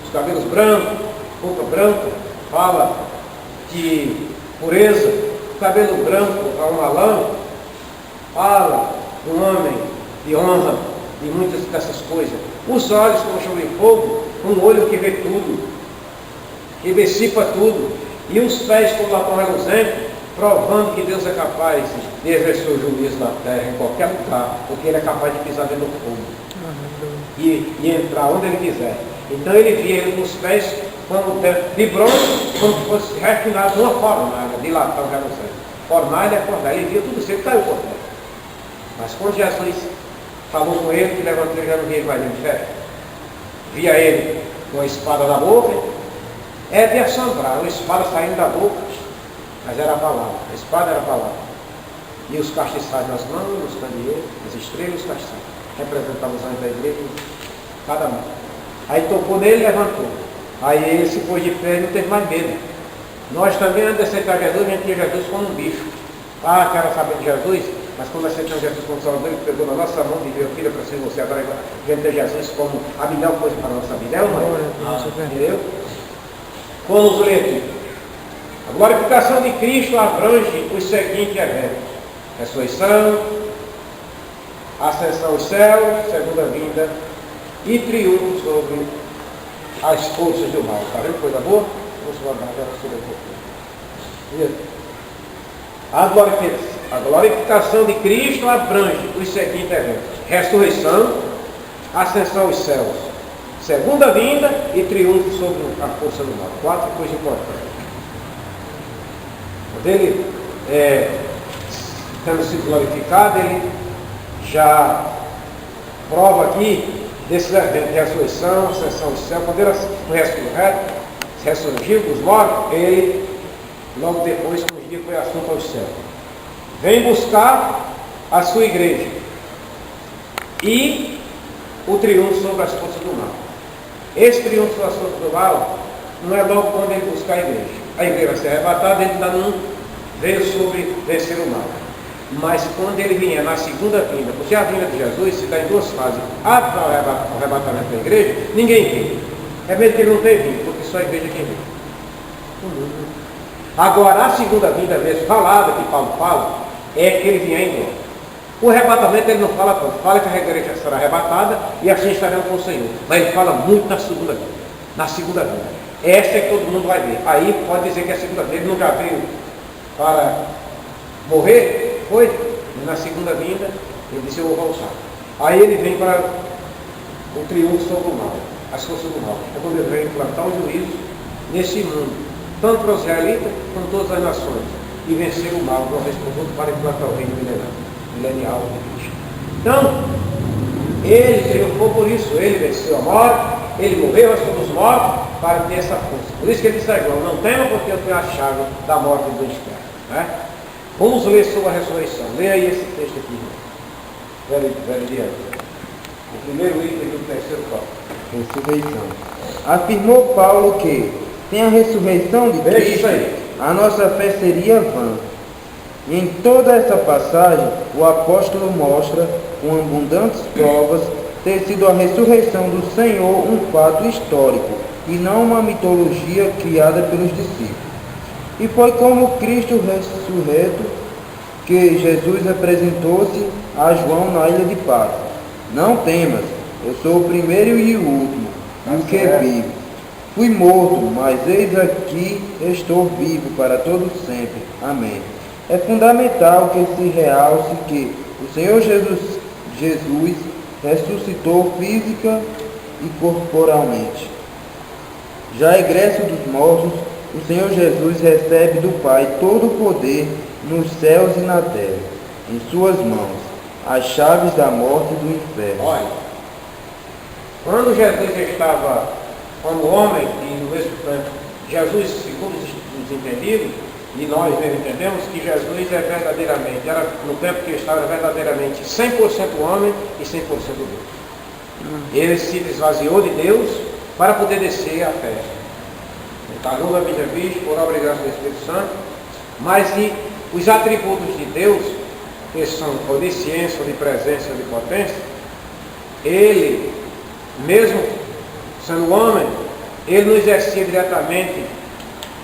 Os cabelos brancos, roupa branca, fala de pureza, o cabelo branco a um malão, fala de um homem de honra, de muitas dessas coisas. Os olhos como chama de fogo, um olho que vê tudo, que dissipa tudo, e os pés como latão reluzente, provando que Deus é capaz de exercer o juízo na terra, em qualquer lugar, porque Ele é capaz de pisar dentro do fogo e entrar onde Ele quiser. Então ele via ele com os pés como de bronze, como se fosse refinado numa fornalha, de latão reluzente. Fornalha é fornalha, ele via tudo isso, ele caiu por terra. Mas quando Jesus falou com ele, que levantou, ele já não via ele mais de ferro. Via ele com a espada na boca, é de assombrar, uma espada saindo da boca, mas era a palavra, a espada era a palavra. E os castiçais nas mãos, os candeeiros, as estrelas, os castiçais, representavam os anjos da igreja, cada mão. Aí tocou nele e levantou. Aí ele se pôs de pé e não teve mais medo. Nós também, antes de aceitar Jesus, a gente tinha Jesus como um bicho. Ah, quero saber de Jesus, mas quando aceitamos Jesus como Salvador, ele pegou na nossa mão e disse: filha, para ser você agora, a gente tem Jesus como a melhor coisa para a nossa vida. É uma entendeu? Vamos ler aqui. A glorificação de Cristo abrange os seguintes eventos: ressurreição, ascensão aos céus, segunda vinda e triunfo sobre as forças do mal. Está vendo coisa boa? Vamos guardar a glorificação de Cristo abrange os seguintes eventos: ressurreição, ascensão aos céus, segunda vinda e triunfo sobre a força do mal. 4 coisas importantes. Quando ele tendo sido glorificado, ele já prova aqui desses eventos de ressurreição, ascensão ao céu. Quando ele ressurgiu dos mortos, ele logo depois, com os dias, foi assunto ao céu. Vem buscar a sua igreja e o triunfo sobre as forças do mal. Esse triunfo sobre as forças do mal não é logo quando ele buscar a igreja. A igreja vai ser arrebatada, ele ainda não veio sobre vencer o mal. Mas quando ele vier na segunda vinda, porque a vinda de Jesus se dá em 2 fases. A o arrebatamento da igreja, ninguém vê. É mesmo que ele não tenha vindo, porque só a igreja quem vê. Agora, a segunda vinda mesmo, falada, que Paulo fala, é que ele vier em glória. O arrebatamento ele não fala tanto, fala que a igreja será arrebatada e assim estaremos com o Senhor. Mas ele fala muito na segunda vinda. Na segunda vinda. Essa é que todo mundo vai ver. Aí pode dizer que a segunda vinda, ele nunca veio para morrer. Foi, na segunda vinda, ele disse: eu vou voltar. Aí ele vem para o triunfo sobre o mal, as forças do mal. É quando ele vem implantar o juízo nesse mundo, tanto para os israelitas como todas as nações, e vencer o mal de uma vez por todas para implantar o reino milenial de Cristo. Então, ele triunfou por isso, ele venceu a morte, ele morreu sobre os mortos para ter essa força. Por isso que ele disse a João: não tema, porque eu tenho a chave da morte e do inferno. Né? Vamos ler sobre a ressurreição. Leia aí esse texto aqui. Velho diante. O primeiro item do terceiro tópico. Ressurreição. Afirmou Paulo que, sem a ressurreição de Cristo, a nossa fé seria vã. E em toda essa passagem, o apóstolo mostra, com abundantes provas, ter sido a ressurreição do Senhor um fato histórico, e não uma mitologia criada pelos discípulos. E foi como Cristo ressurreto que Jesus apresentou-se a João na ilha de Patmos: não temas, eu sou o primeiro e o último, e o que vive. Fui morto, mas eis aqui estou vivo para todo sempre. Amém. É fundamental que se realce que o Senhor Jesus ressuscitou física e corporalmente. Já egresso dos mortos, o Senhor Jesus recebe do Pai todo o poder nos céus e na terra, em suas mãos, as chaves da morte e do inferno. Olha, quando Jesus estava como homem, e no mesmo tempo, Jesus, segundo os entendidos, e nós mesmo entendemos que Jesus é verdadeiramente, era no tempo que ele estava verdadeiramente 100% homem e 100% Deus. Ele se esvaziou de Deus para poder descer à terra. Está no Bíblia visto, por obra e graça do Espírito Santo, mas e os atributos de Deus, que são onisciência, onipresença, onipotência, ele, mesmo sendo homem, ele não exercia diretamente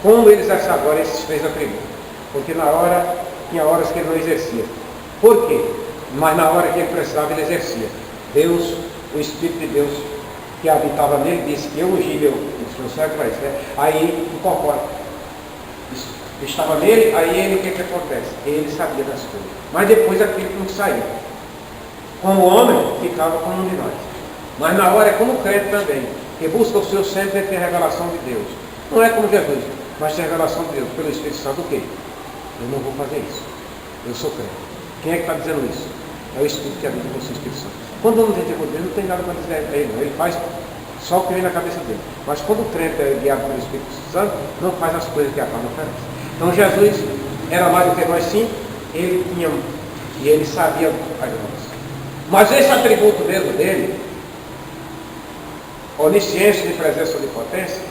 como ele exerce agora esses três atributos. Porque tinha horas que ele não exercia. Por quê? Mas na hora que ele precisava, ele exercia. Deus, o Espírito de Deus que habitava nele, disse que eu ungi meu sacrifício, né? Aí incorpora. Estava nele, aí ele, o que acontece? Ele sabia das coisas. Mas depois aquilo não saiu. Como homem, ficava como um de nós. Mas na hora é como crente também, que busca o Senhor sempre ter a revelação de Deus. Não é como Jesus, mas tem a revelação de Deus, pelo Espírito Santo. O quê? Eu não vou fazer isso. Eu sou crente. Quem é que está dizendo isso? É o Espírito que habita em você, o Espírito Santo. Quando o homem tem temor de Deus, não tem nada para dizer a ele, não. Ele faz só o que vem na cabeça dele. Mas quando o crente é guiado pelo Espírito Santo, não faz as coisas que a carne oferece. Então Jesus era mais do que nós, sim, ele tinha, e ele sabia as coisas. Mas esse atributo mesmo dele, onisciência, de presença ou de potência,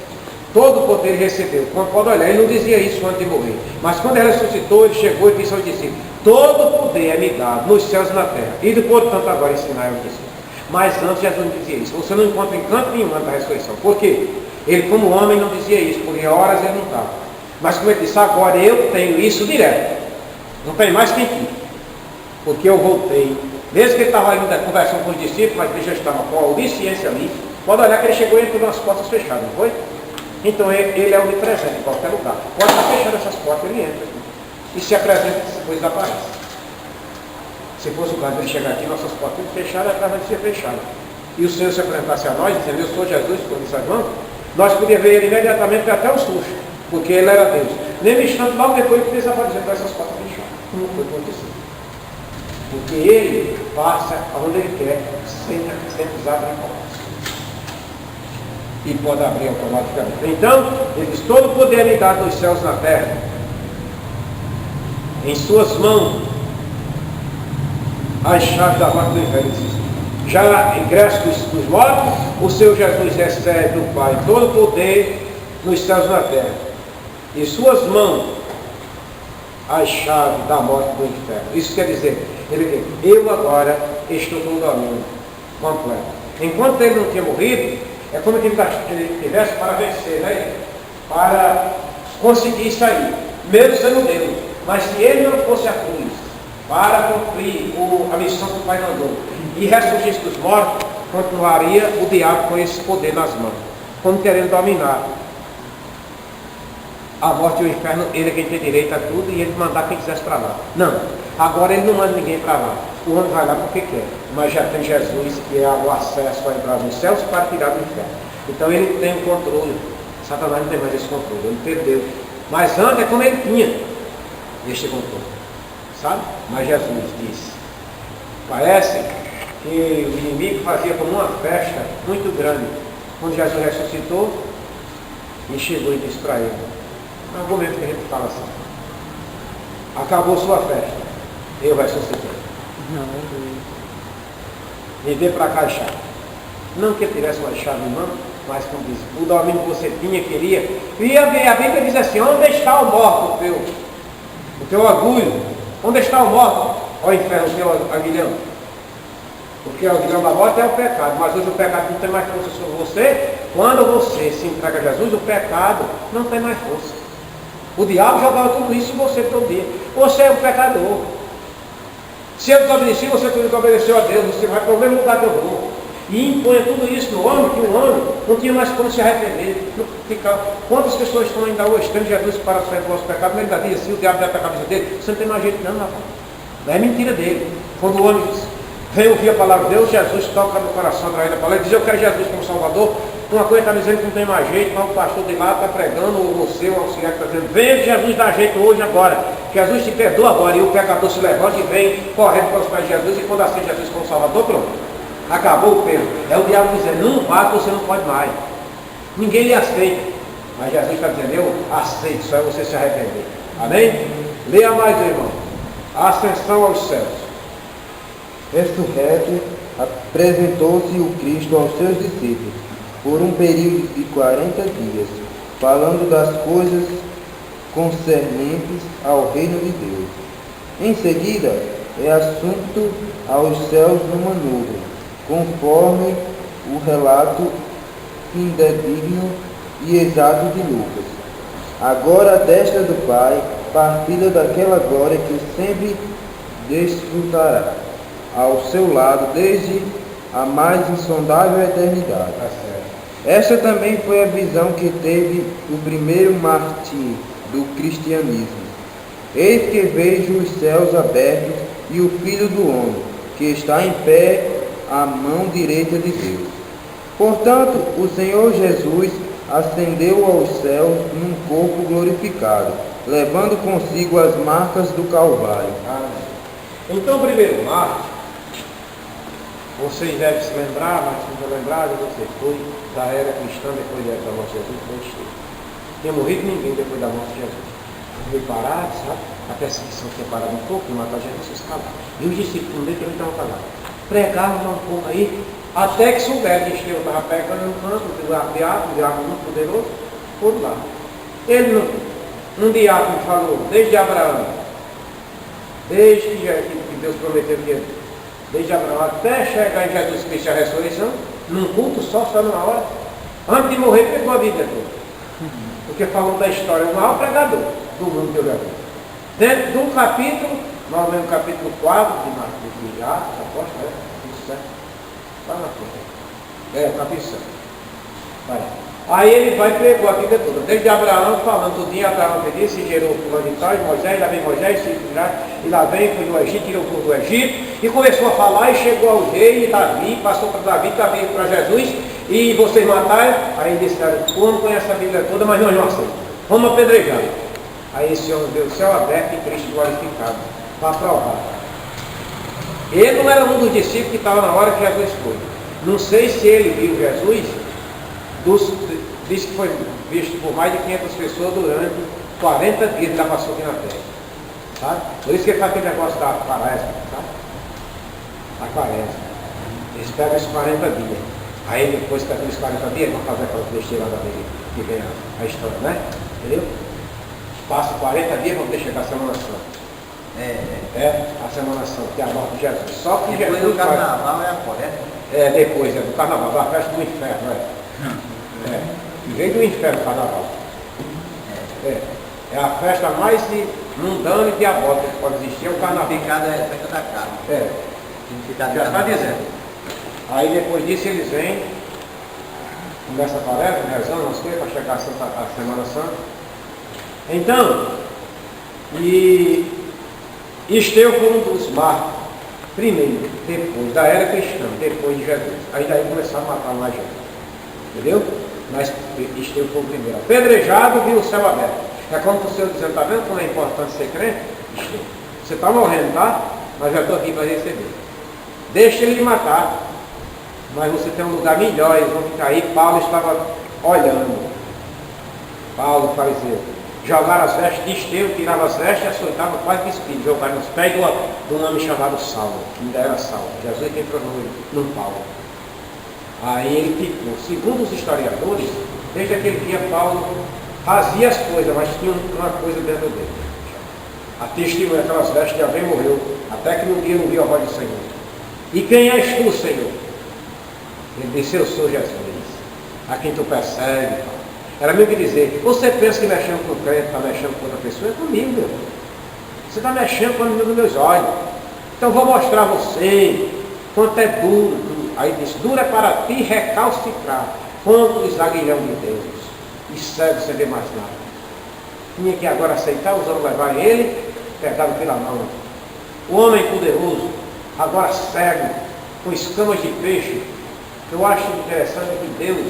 todo o poder ele recebeu. Quando pode olhar, ele não dizia isso antes de morrer. Mas quando ele ressuscitou, ele chegou e disse aos discípulos: todo o poder é me dado nos céus e na terra. E de portanto agora ensinar aos discípulos. Mas antes Jesus não dizia isso. Você não encontra em canto nenhum da ressurreição. Por quê? Ele como homem não dizia isso, porque horas ele não estava. Mas como ele disse, agora eu tenho isso direto. Não tem mais quem fique. Porque eu voltei. Mesmo que ele estava ainda conversando com os discípulos, mas ele já estava com a onisciência ali. Pode olhar que ele chegou e entrou nas portas fechadas, não foi? Então ele é onipresente em qualquer lugar. Pode estar fechando essas portas, ele entra. E se apresenta depois da paz. Se fosse o caso de ele chegar aqui, nossas portas fechadas, a casa de ser fechada. E o Senhor se apresentasse a nós, dizendo, eu sou Jesus, como disse as mãos, nós podíamos ver ele imediatamente até o susto, porque ele era Deus. Nem um instante, logo depois ele desapareceu com essas portas fechadas. Não foi acontecido. Porque ele passa aonde ele quer, sem precisar abrir portas. E pode abrir automaticamente. Então, ele diz, todo o poder me dado nos céus e na terra. Em suas mãos, as chaves da morte do inferno. Já ingresso dos mortos, o Senhor Jesus recebe do Pai todo o poder nos céus e na terra. Em suas mãos, as chaves da morte do inferno. Isso quer dizer, ele diz, eu agora estou com o domínio completo. Enquanto ele não tinha morrido, é como se ele tivesse para vencer, né? Para conseguir sair, mesmo sendo Deus. Mas se ele não fosse a cruz, para cumprir a missão que o Pai mandou, e ressurgisse dos mortos, continuaria o diabo com esse poder nas mãos, como querendo dominar a morte e o inferno. Ele é quem tem direito a tudo e ele mandar quem quisesse para lá. Não, agora ele não manda ninguém para lá. O homem vai lá porque quer, mas já tem Jesus que é o acesso a entrar nos céus para tirar do inferno. Então ele tem o controle. Satanás não tem mais esse controle, ele perdeu. Mas antes é como ele tinha este controle, sabe? Mas Jesus disse, parece que o inimigo fazia como uma festa muito grande. Quando Jesus ressuscitou, e chegou e disse para ele, no argumento que a gente fala assim, acabou sua festa, eu ressuscitei. Me dê para cá a chave. Não que ele tivesse uma chave em mão, mas como diz, o domínio que você tinha, queria. E a Bíblia diz assim, onde está o morto, o teu orgulho? Onde está o morto? Ó inferno, o teu aguilhão. Porque o aguilhão da morte é o pecado, mas hoje o pecado não tem mais força sobre você. Quando você se entrega a Jesus, o pecado não tem mais força. O diabo jogava tudo isso em você todo dia. Você é um pecador. Se eu desobedeci, você desobedeceu a Deus, você vai para o mesmo lugar que eu vou. E impõe tudo isso no homem, que o homem não tinha mais como se arrepender. Quantas pessoas estão ainda hoje tendo Jesus para sair do nosso pecado, mas ainda diz assim, o diabo deve para a cabeça dele, você não tem mais jeito não, rapaz. Não é mentira dele. Quando o homem vem ouvir a palavra de Deus, Jesus toca no coração através da palavra, diz, eu quero Jesus como Salvador, Uma coisa está dizendo que não tem mais jeito, mas o pastor de lá está pregando, ou você, o auxiliar está dizendo, venha que Jesus dá jeito hoje, agora. Jesus te perdoa agora. E o pecador se levanta e vem correndo para os pés de Jesus, e quando aceita Jesus como Salvador, pronto. Acabou o peso. É o diabo dizendo, não vá, você não pode mais. Ninguém lhe aceita. Mas Jesus está dizendo, eu aceito, só é você se arrepender. Amém? Leia mais, irmão. A ascensão aos céus. Ressurreto, apresentou-se o Cristo aos seus discípulos por um período de 40 dias, falando das coisas concernentes ao reino de Deus. Em seguida, é assunto aos céus numa nuvem, conforme o relato fidedigno e exato de Lucas. Agora a destra do Pai, partida daquela glória que sempre desfrutará ao seu lado desde a mais insondável eternidade. Esta também foi a visão que teve o primeiro mártir do cristianismo. Eis que vejo os céus abertos e o Filho do Homem, que está em pé à mão direita de Deus. Portanto, o Senhor Jesus ascendeu aos céus num corpo glorificado, levando consigo as marcas do Calvário. Então, primeiro mártir, vocês devem se lembrar, mas se não lembrar, você foi da era cristã depois da morte de Jesus, foi Estevão. Não tinha morrido ninguém depois da morte de Jesus. Foi parado, sabe? A perseguição tinha parado um pouco, e matar Jesus se escalava. E os discípulos dele também estavam calados. Pregavam um pouco aí, até que souberam que Estevão estava pegando no canto, o diabo muito poderoso, foram lá. Ele, um diácono falou, desde Abraão, desde que Deus prometeu que desde Abraão até chegar em Jesus Cristo a ressurreição, num culto só numa hora, antes de morrer pegou a Bíblia toda. Porque falou da história, o maior pregador do mundo que eu já vi. Dentro de um capítulo, mais ou menos no capítulo 4 de Atos, apóstolo, capítulo 7, lá na frente. Capítulo 7. Vai lá. Aí ele vai e pegou a Bíblia toda, desde Abraão, falando tudinho, Abraão que disse, gerou fulano de tal, Moisés, lá vem Moisés, e lá vem, foi no Egito, tirou o povo do Egito, e começou a falar, e chegou ao rei, Davi, passou para Davi para Jesus, e vocês mataram, aí eles disseram, o homem conhece a Bíblia toda, mas nós não aceitamos, vamos apedrejar. Aí esse homem deu o céu aberto e Cristo glorificado, para provar. Ele não era um dos discípulos que estava na hora que Jesus foi. Não sei se ele viu Jesus, diz que foi visto por mais de 500 pessoas durante 40 dias que ele passou aqui na terra. Sabe? Por isso que ele faz aquele negócio da quaresma, sabe? A quaresma. Eles pegam esses 40 dias. Aí depois que aqueles 40 dias, vão fazer aquela besteira lá dele, que vem a história, né? Entendeu? Passa 40 dias, vão ter chegado a Semana Santa. A Semana Santa, que é a morte de Jesus. Só que depois Jesus do carnaval é a quaresma. Depois do carnaval, da festa do inferno, veio do inferno o carnaval. É a festa mais mundana e diabólica que pode existir, é o carnaval. O significado é a festa da carne. Já está dizendo. Aí depois disso eles vêm, começa a tarefa, rezando, não sei, para chegar a Semana Santa. Então, e Estevão foi um dos mártires, primeiro, depois da era cristã, depois de Jesus. Aí daí começaram a matar mais gente. Entendeu? Mas Estevão foi o primeiro. Apedrejado, viu o céu aberto. É como o Senhor dizendo, está vendo como é importante ser crente? Estevão. Você está morrendo, tá? Mas já estou aqui para receber. Deixa ele matar. Mas você tem um lugar melhor, eles vão ficar aí. Paulo estava olhando. Paulo, fariseu. Jogaram as vestes de Estevão, tiraram as vestes e açoitavam quase que espírito. Jogaram nos pés de um homem chamado Saulo, que ainda era Saulo. Jesus que entrou no Paulo. Aí ele ficou. Segundo os historiadores, desde aquele dia Paulo fazia as coisas, mas tinha uma coisa dentro dele. A testemunha, aquelas vestes de alguém morreu, até que no dia não viu a voz do Senhor. E quem és tu, Senhor? Ele disse, eu sou Jesus, a quem tu persegue. Era mesmo que dizer, você pensa que mexendo com o crente, está mexendo com outra pessoa? É comigo, meu irmão. Você está mexendo com os meus olhos. Então vou mostrar a você quanto é duro. Aí diz, duro é para ti recalcitrar contra o aguilhão de Deus. E cego sem ver mais nada. Tinha que agora aceitar os homens levarem ele, pegado pela mão. O homem poderoso, agora cego, com escamas de peixe. Eu acho interessante que Deus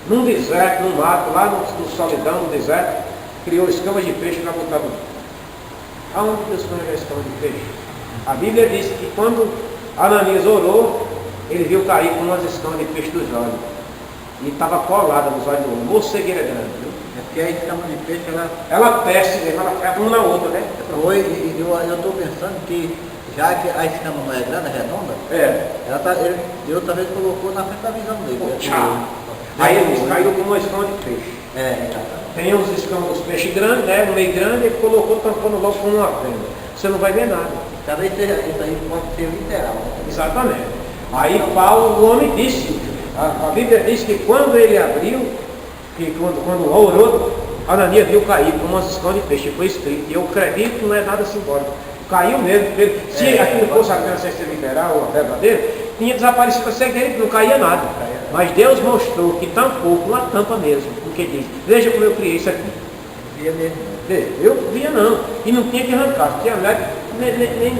num deserto, num mato, lá no solidão, no deserto, criou escamas de peixe para botar no. Aonde Deus criou a escama de peixe? A Bíblia diz que quando Ananias orou, ele viu cair com umas escamas de peixe dos olhos. E estava colada nos olhos do homem. Morcegueira grande, viu? É porque a escama de peixe, Ela tece mesmo, ela fica uma na outra, né? Oi, e eu estou pensando que, já que a escama não é grande, é redonda, ele outra vez colocou na frente da visão dele. Tchau. Aí ele caiu com uma escama de peixe. Exatamente. Tem uns escamas dos peixes grandes, né? No meio grande, ele colocou tampando logo com uma venda. Você não vai ver nada. Talvez seja isso aí, pode ser literal. Exatamente. Aí Paulo, o homem disse, a Bíblia diz que quando ele abriu, que quando orou, Ananias viu cair com umas escamas de peixe, foi escrito. E eu acredito que não é nada simbólico. Caiu mesmo. Se aquilo fosse apenas ser literal ou verdadeiro, tinha desaparecido a cegueira, não caía nada. Mas Deus mostrou que tampou com a tampa mesmo. Porque diz, veja como eu criei isso aqui. Via mesmo. Eu via não. E não tinha que arrancar. Não tinha nem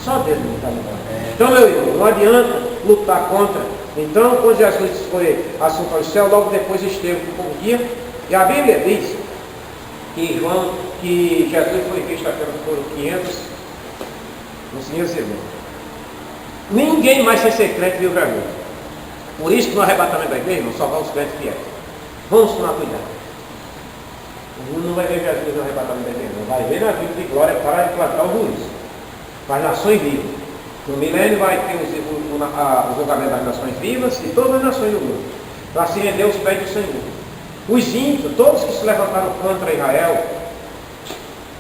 só Deus não está ligado. Então, meu irmão, não adianta lutar contra. Então, quando Jesus foi assunto ao céu, logo depois esteve por um dia. E a Bíblia diz que Jesus foi visto apenas por 500 irmãos. Ninguém mais sem ser crente viu Jesus. Por isso que no arrebatamento da igreja, irmão, só vão os crentes fiéis. Vamos tomar cuidado. O mundo não vai ver Jesus no arrebatamento da igreja, não vai ver na vida de glória para implantar o juízo. Para as nações vivas. No milênio vai ter o julgamento das nações vivas e todas as nações do mundo. Para se render os pés do Senhor. Os ímpios, todos que se levantaram contra Israel,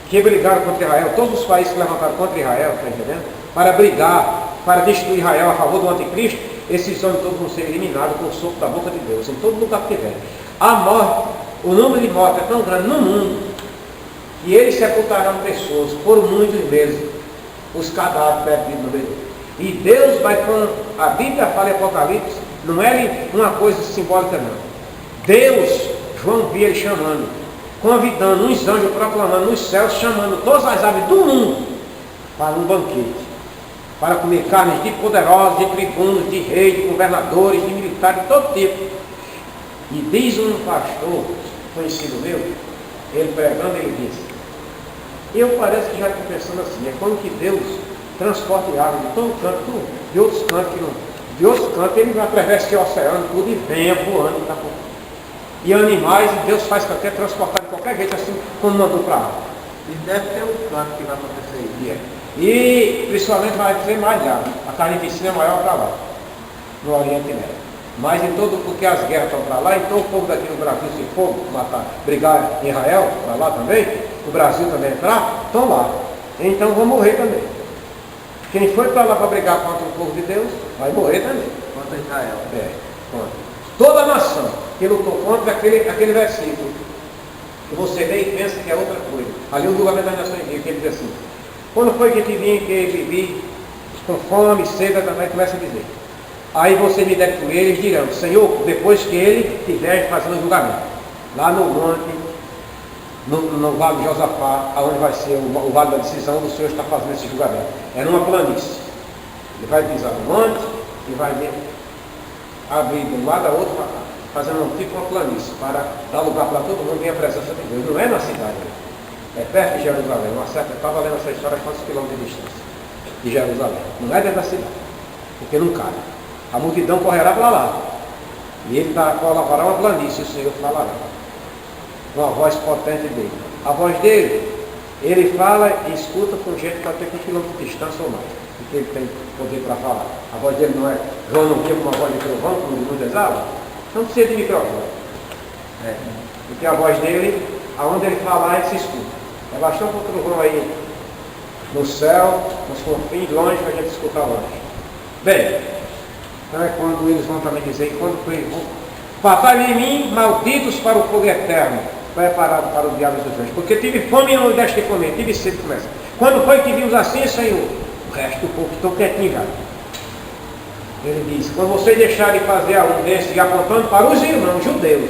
que brigaram contra Israel, todos os países que se levantaram contra Israel, está entendendo? Para brigar, para destruir Israel a favor do anticristo, esses homens todos vão ser eliminados com o sopro da boca de Deus, em todo lugar que tiver. A morte, o número de mortes é tão grande no mundo, que eles sepultarão pessoas por muitos meses, os cadáveres perdidos no meio. E Deus vai com, a Bíblia fala em Apocalipse, não é uma coisa simbólica não. Deus, João via ele chamando, convidando uns anjos, proclamando nos céus, chamando todas as aves do mundo para um banquete, para comer carnes de poderosos, de tribunos, de reis, de governadores, de militares, de todo tipo. E diz um pastor conhecido meu, ele pregando, ele disse, eu parece que já estou pensando assim, é como que Deus transporta água de todo canto, de outros cantos, de outros cantos ele atravessa o oceano, tudo e venha voando, tá bom. E animais, e Deus faz qualquer transportar de qualquer jeito, assim como mandou para a água. Isso deve ser o canto que vai acontecer aí. E principalmente vai ser malhado. A carnificina é maior para lá, no Oriente Médio. Mas em todo, porque as guerras estão para lá, então o povo daqui no Brasil, se for matar, brigar em Israel, para lá também, o Brasil também entrar, estão lá. Então vão morrer também. Quem foi para lá para brigar contra o povo de Deus, vai morrer também. Contra Israel. Contra. Toda a nação que lutou contra aquele versículo, que você vê e pensa que é outra coisa. Ali o julgamento das nações vive, que ele diz assim, quando foi que te vim, que vivi com fome, sede, também começa a dizer. Aí você me der por eles, dirão, Senhor, depois que ele estiver fazendo o julgamento, lá no monte, no vale de Josafá, aonde vai ser o vale da decisão, o Senhor está fazendo esse julgamento. É numa planície. Ele vai pisar no monte e vai abrir de um lado a outro, fazendo um tipo uma planície, para dar lugar para todo mundo ver a presença de Deus. Não é na cidade, é perto de Jerusalém. Uma certa, estava lendo essa história a quantos quilômetros de distância de Jerusalém. Não é dentro da cidade, porque não cabe. A multidão correrá para lá. E ele colocará uma planície, o Senhor falará. Uma voz potente dele. A voz dele, ele fala e escuta com gente que até 1 quilômetro de distância ou mais. Porque ele tem poder para falar. A voz dele não é, João não tinha uma voz de trovão, como no desaba. Não precisa de microfone. Porque a voz dele, aonde ele falar, ele se escuta. É bastante um trovão aí no céu, nos confins, longe, para a gente escutar longe. Bem, então é quando eles vão também dizer, quando foi, papai em mim, malditos para o fogo eterno, preparado para o diabo dos anjos. Porque tive fome e não deste de comer, tive sede de comer. Quando foi que vimos assim, Senhor? O resto do povo estou quietinho já. Ele diz, quando vocês deixarem de fazer um desses e apontando para os irmãos judeus,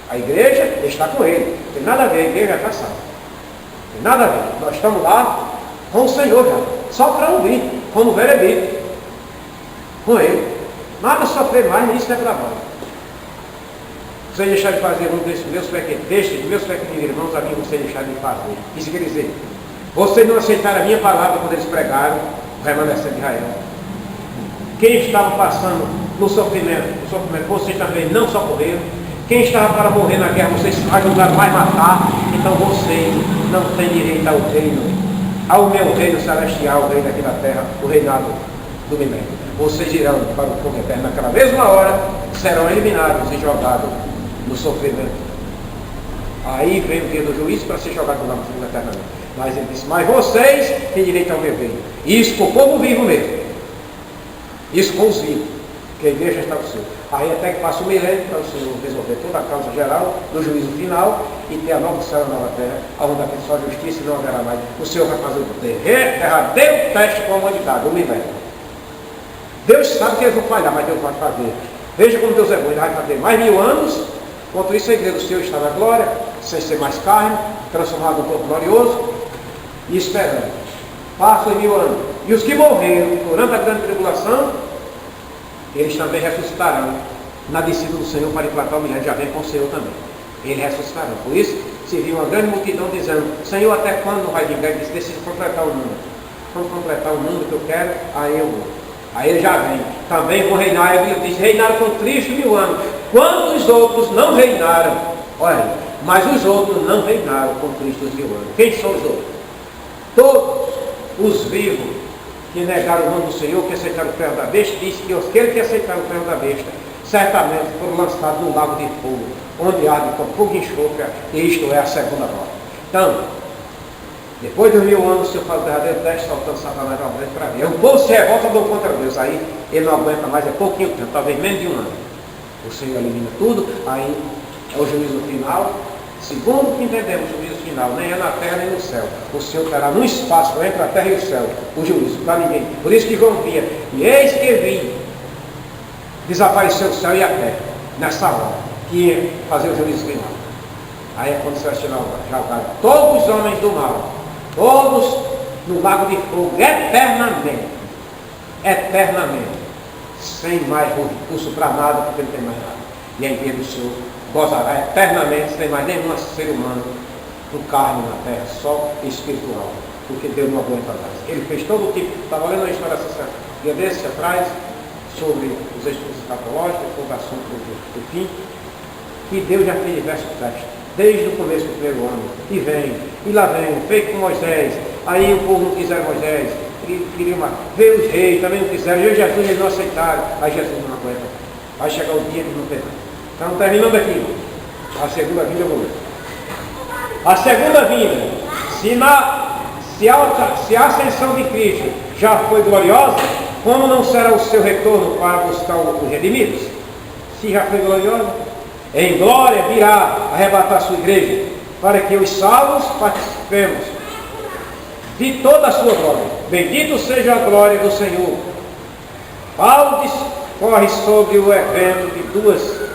a igreja está com ele. Não tem nada a ver, a igreja está salva. Não tem nada a ver. Nós estamos lá com o Senhor já. Só para ouvir, como o veredito. Com ele. Nada sofrer mais, nem isso é trabalho. Você deixar de fazer um desses meus pequenos irmãos, a mim você deixar de fazer. Isso quer dizer, vocês não aceitaram a minha palavra quando eles pregaram o remanescente de Israel. Quem estava passando no sofrimento, vocês também não socorreram. Quem estava para morrer na guerra, vocês ajudaram mais matar. Então vocês não têm direito ao reino, ao meu reino celestial, o reino aqui na terra, o reinado do milênio. Vocês irão para o fogo eterno naquela mesma hora, serão eliminados e jogados no sofrimento. Aí vem o dia do juízo para ser jogado lá no fogo eternamente. Mas ele disse, mas vocês têm direito ao meu reino. Isso com o povo vivo mesmo. Isso com os vivos. Que a igreja está com o Senhor. Aí até que passa o milênio para o Senhor resolver toda a causa geral do juízo final e ter a nova céu e a nova terra, onde aqui só justiça e não haverá mais. O Senhor vai fazer o derradeiro teste com a humanidade, o milênio. Deus sabe que eles vão falhar, mas Deus vai fazer. Veja como Deus é bom, ele vai fazer mais 1000 anos. Enquanto isso, a igreja do Senhor está na glória, sem ser mais carne, transformado num corpo glorioso e esperando. Passam 1000 anos. E os que morreram durante a grande tribulação, eles também ressuscitarão na descida do Senhor para implantar o milênio, já vem com o Senhor também. Eles ressuscitarão. Por isso, se viu uma grande multidão dizendo, Senhor, até quando não vai vingar? Ele disse, decide completar o número. Quando completar o número que eu quero, aí eu vou. Aí ele já vem. Também vou reinar. Ele diz, reinaram com Cristo 1000 anos. Quantos outros não reinaram? Olha, mas os outros não reinaram com Cristo os 1000 anos. Quem são os outros? Todos os vivos que negaram o nome do Senhor, que aceitaram o ferro da besta, diz que aqueles que aceitaram o ferro da besta, certamente foram lançados no lago de fogo, onde arde com fogo e enxofre, e isto é a segunda morte. Então, depois dos 1000 anos, o Senhor faz o derradeiro teste, soltando Satanás novamente para ver. O povo se revolta do contra Deus, aí ele não aguenta mais, é pouquinho tempo, talvez menos de 1 ano. O Senhor elimina tudo, aí é o juízo final. Segundo o que entendemos, o juízo final nem é na terra nem no céu. O Senhor terá no espaço entre a terra e o céu o juízo para ninguém. Por isso que João via, e eis que vi, desapareceu o céu e a terra, nessa hora, que ia fazer o juízo final. Aí é quando você vai tirar todos os homens do mal, todos no lago de fogo, eternamente, sem mais recurso para nada, porque não tem mais nada. E a igreja do Senhor gozará eternamente, sem mais nenhum ser humano com carne na terra, só espiritual, porque Deus não aguenta mais. Ele fez todo o tipo, estava lendo a história dia desse atrás, sobre os estudos escatológicos, sobre o assunto do fim, que Deus já fez diversos testes, desde o começo do primeiro ano, e vem, e lá vem, feito com Moisés, aí o povo não quiser Moisés, queria ver os reis, também não quiseram, e Jesus eles não aceitaram, aí Jesus não aguenta, vai chegar o dia de não ter mais. Então, terminando aqui, a segunda vinda eu vou ler. A segunda vinda, se a ascensão de Cristo já foi gloriosa, como não será o seu retorno para buscar os redimidos? Se já foi gloriosa, em glória virá arrebatar a sua igreja, para que os salvos participemos de toda a sua glória. Bendito seja a glória do Senhor. Paulo discorre sobre o evento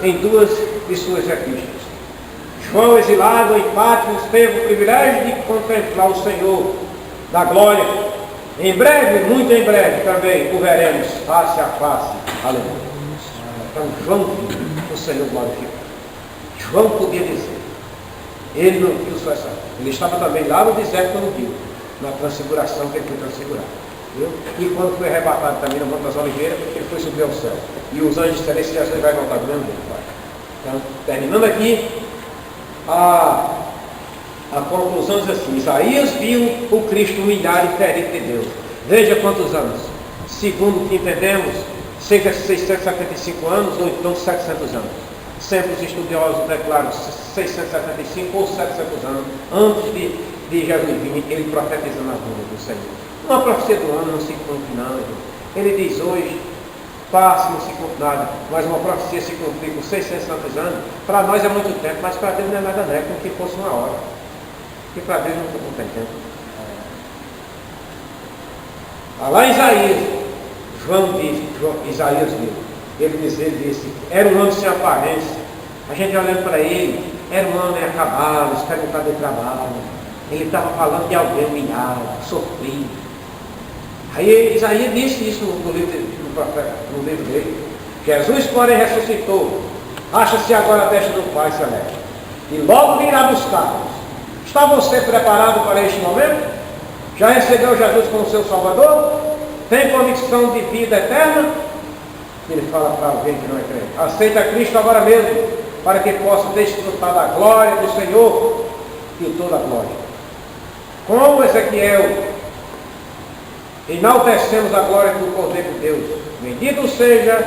em duas de suas epístolas. João, exilado em Patmos, teve o privilégio de contemplar o Senhor da glória. Em breve, muito em breve, também o veremos face a face. Aleluia. Então, João viu o Senhor glorificado. João podia dizer, ele não viu só essa. Ele estava também lá no deserto quando viu, na transfiguração que ele foi transfigurado. Viu? E quando foi arrebatado também no Monte das Oliveiras, ele foi subir ao céu. E os anjos celestiais vai voltar do mesmo jeito. Então, terminando aqui, a conclusão diz assim: Isaías viu o Cristo humilhado e ferido de Deus. Veja quantos anos. Segundo o que entendemos, cerca de 675 anos ou então 700 anos. Sempre os estudiosos declaram 675 ou 700 anos antes de Jesus vir, ele profetizando a vinda do Senhor. Uma profecia do ano não se cumpre nada. Ele diz hoje, passa, não se cumpre nada, mas uma profecia se cumprir com 600 anos, para nós é muito tempo, mas para Deus não é nada, né? Como que fosse uma hora. Porque para Deus não tem tempo. Lá em Isaías, Isaías viu. Ele disse, era um homem sem aparência. A gente olhando para ele, era um homem acabado, experimentado de trabalho. Ele estava falando de alguém humilhado, sofrido. Aí Isaías disse isso no livro dele. Jesus, porém, ressuscitou. Acha-se agora a destra do Pai Celeste. E logo virá buscar-nos. Está você preparado para este momento? Já recebeu Jesus como seu Salvador? Tem convicção de vida eterna? Ele fala para alguém que não é crente. Aceita Cristo agora mesmo, para que possa desfrutar da glória do Senhor e toda a glória. Como Ezequiel, enaltecemos a glória do Cordeiro de Deus. Bendito seja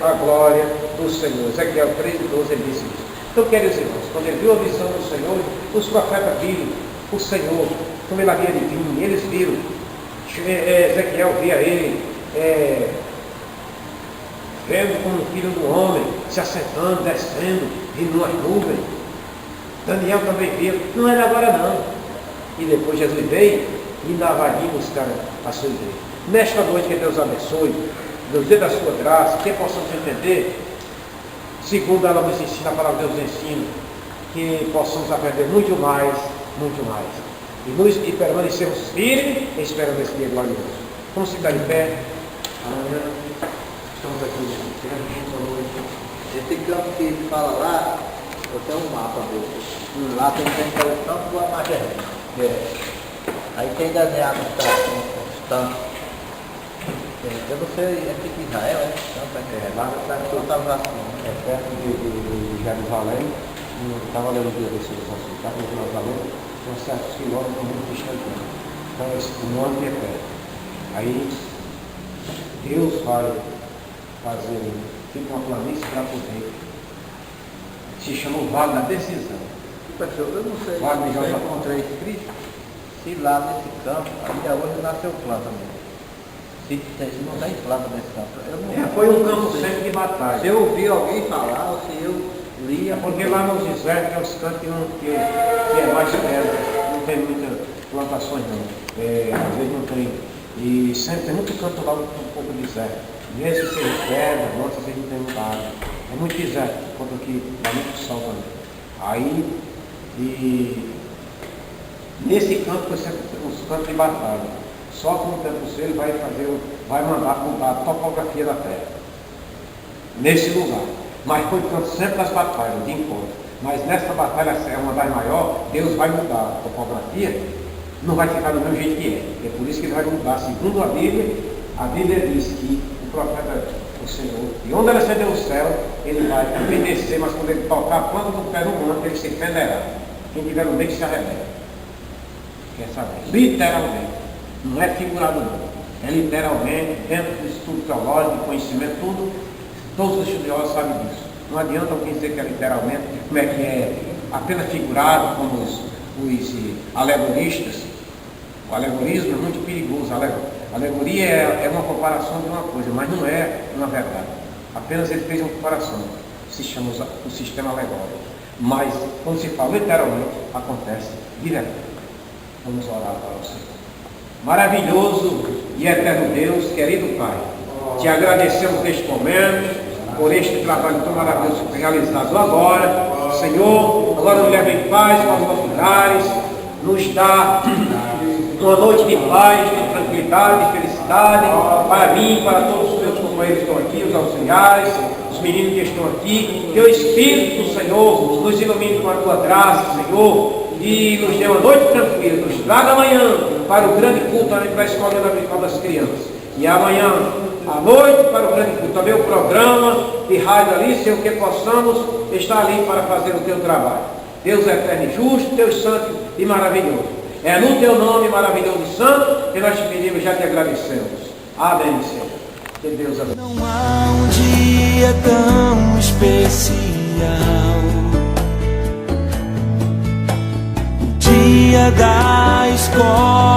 a glória do Senhor. Ezequiel 3:12 ele disse isso. Então, queridos irmãos, quando ele viu a visão do Senhor, os profetas viram o Senhor, como ele havia de vir, eles viram. Ezequiel via ele vendo como o filho do homem se assentando, descendo, vindo numa nuvem. Daniel também viu, não era agora não. E depois Jesus veio e ainda vai vir buscar a sua igreja. Nesta noite, que Deus abençoe, Deus dê da sua graça, que possamos entender, segundo ela nos ensina, a palavra de Deus ensina, que possamos aprender muito mais, e permanecermos firmes esperando esse dia glorioso. Vamos ficar de pé. Amanhã estamos aqui Esse campo que ele fala lá, eu tenho um mapa dele. Lá tem o campo do Armagedon. Aí tem desenhado constante. Eu não sei, é tipo Israel, lá está perto de Jerusalém. Estava lendo o dia desse estava em Jerusalém, são certos quilômetros muito distantes. Então esse nome é perto. Aí Deus vai fazer uma planície para poder. Se chama o Vale da Decisão. Eu não sei, Vale de eu Josafá. encontrei escrito se lá nesse campo, ainda hoje nasceu planta mesmo. Se não tem planta nesse campo. Eu não, Foi um campo sempre de batalha. se eu ouvi alguém falar, ou se eu lia, Porque lá nos desertos tem os cantos que é mais pedra, não tem muitas plantações não. Às vezes não tem. E sempre tem muito canto lá, um pouco de deserto. Mesmo que seja pedra, nossa, às vezes não tem muita água. É muito deserto, enquanto aqui dá muito sol também. Aí, nesse campo vai ser os campos de batalha. Só com o tempo ele vai mandar mudar a topografia da terra. Nesse lugar. Mas foi tanto sempre das batalhas, de encontro. Mas nessa batalha, é uma das maiores, Deus vai mudar a topografia, não vai ficar do mesmo jeito que é. É por isso que ele vai mudar. Segundo a Bíblia diz que o profeta, o Senhor, e onde ele acendeu o céu, ele vai obedecer, mas quando ele tocar a planta do pé no manto, ele se federará. Quem tiver no meio se arrebenta. Quer saber? Literalmente. Não é figurado não. É literalmente, dentro do estudo teológico, de conhecimento, tudo. Todos os estudiosos sabem disso. Não adianta alguém dizer que é literalmente, como é que é apenas figurado, como os alegoristas. O alegorismo é muito perigoso. A alegoria é uma comparação de uma coisa, mas não é uma verdade. Apenas ele fez uma comparação. Se chama o sistema alegórico. Mas, quando se fala literalmente, acontece direto. Vamos orar para o Senhor. Maravilhoso e eterno Deus, querido Pai, te agradecemos neste momento, por este trabalho tão maravilhoso que foi realizado agora. Senhor, agora nos leva em paz para os nossos lares, nos dá uma noite de paz, de tranquilidade, de felicidade, para mim, para todos os meus companheiros que estão aqui, os auxiliares, os meninos que estão aqui. Que o Espírito do Senhor nos ilumine com a tua graça, Senhor, e nos dê uma noite tranquila, nos traga amanhã para o grande culto ali para a escola dominical das crianças. E amanhã, à noite, para o grande culto, também o programa de rádio ali, Senhor, que possamos estar ali para fazer o teu trabalho. Deus é eterno e justo, Deus santo e maravilhoso. É no teu nome maravilhoso e santo que nós te pedimos e já te agradecemos. Amém, Senhor. Que Deus abençoe. Não há um dia tão especial, o dia da escola.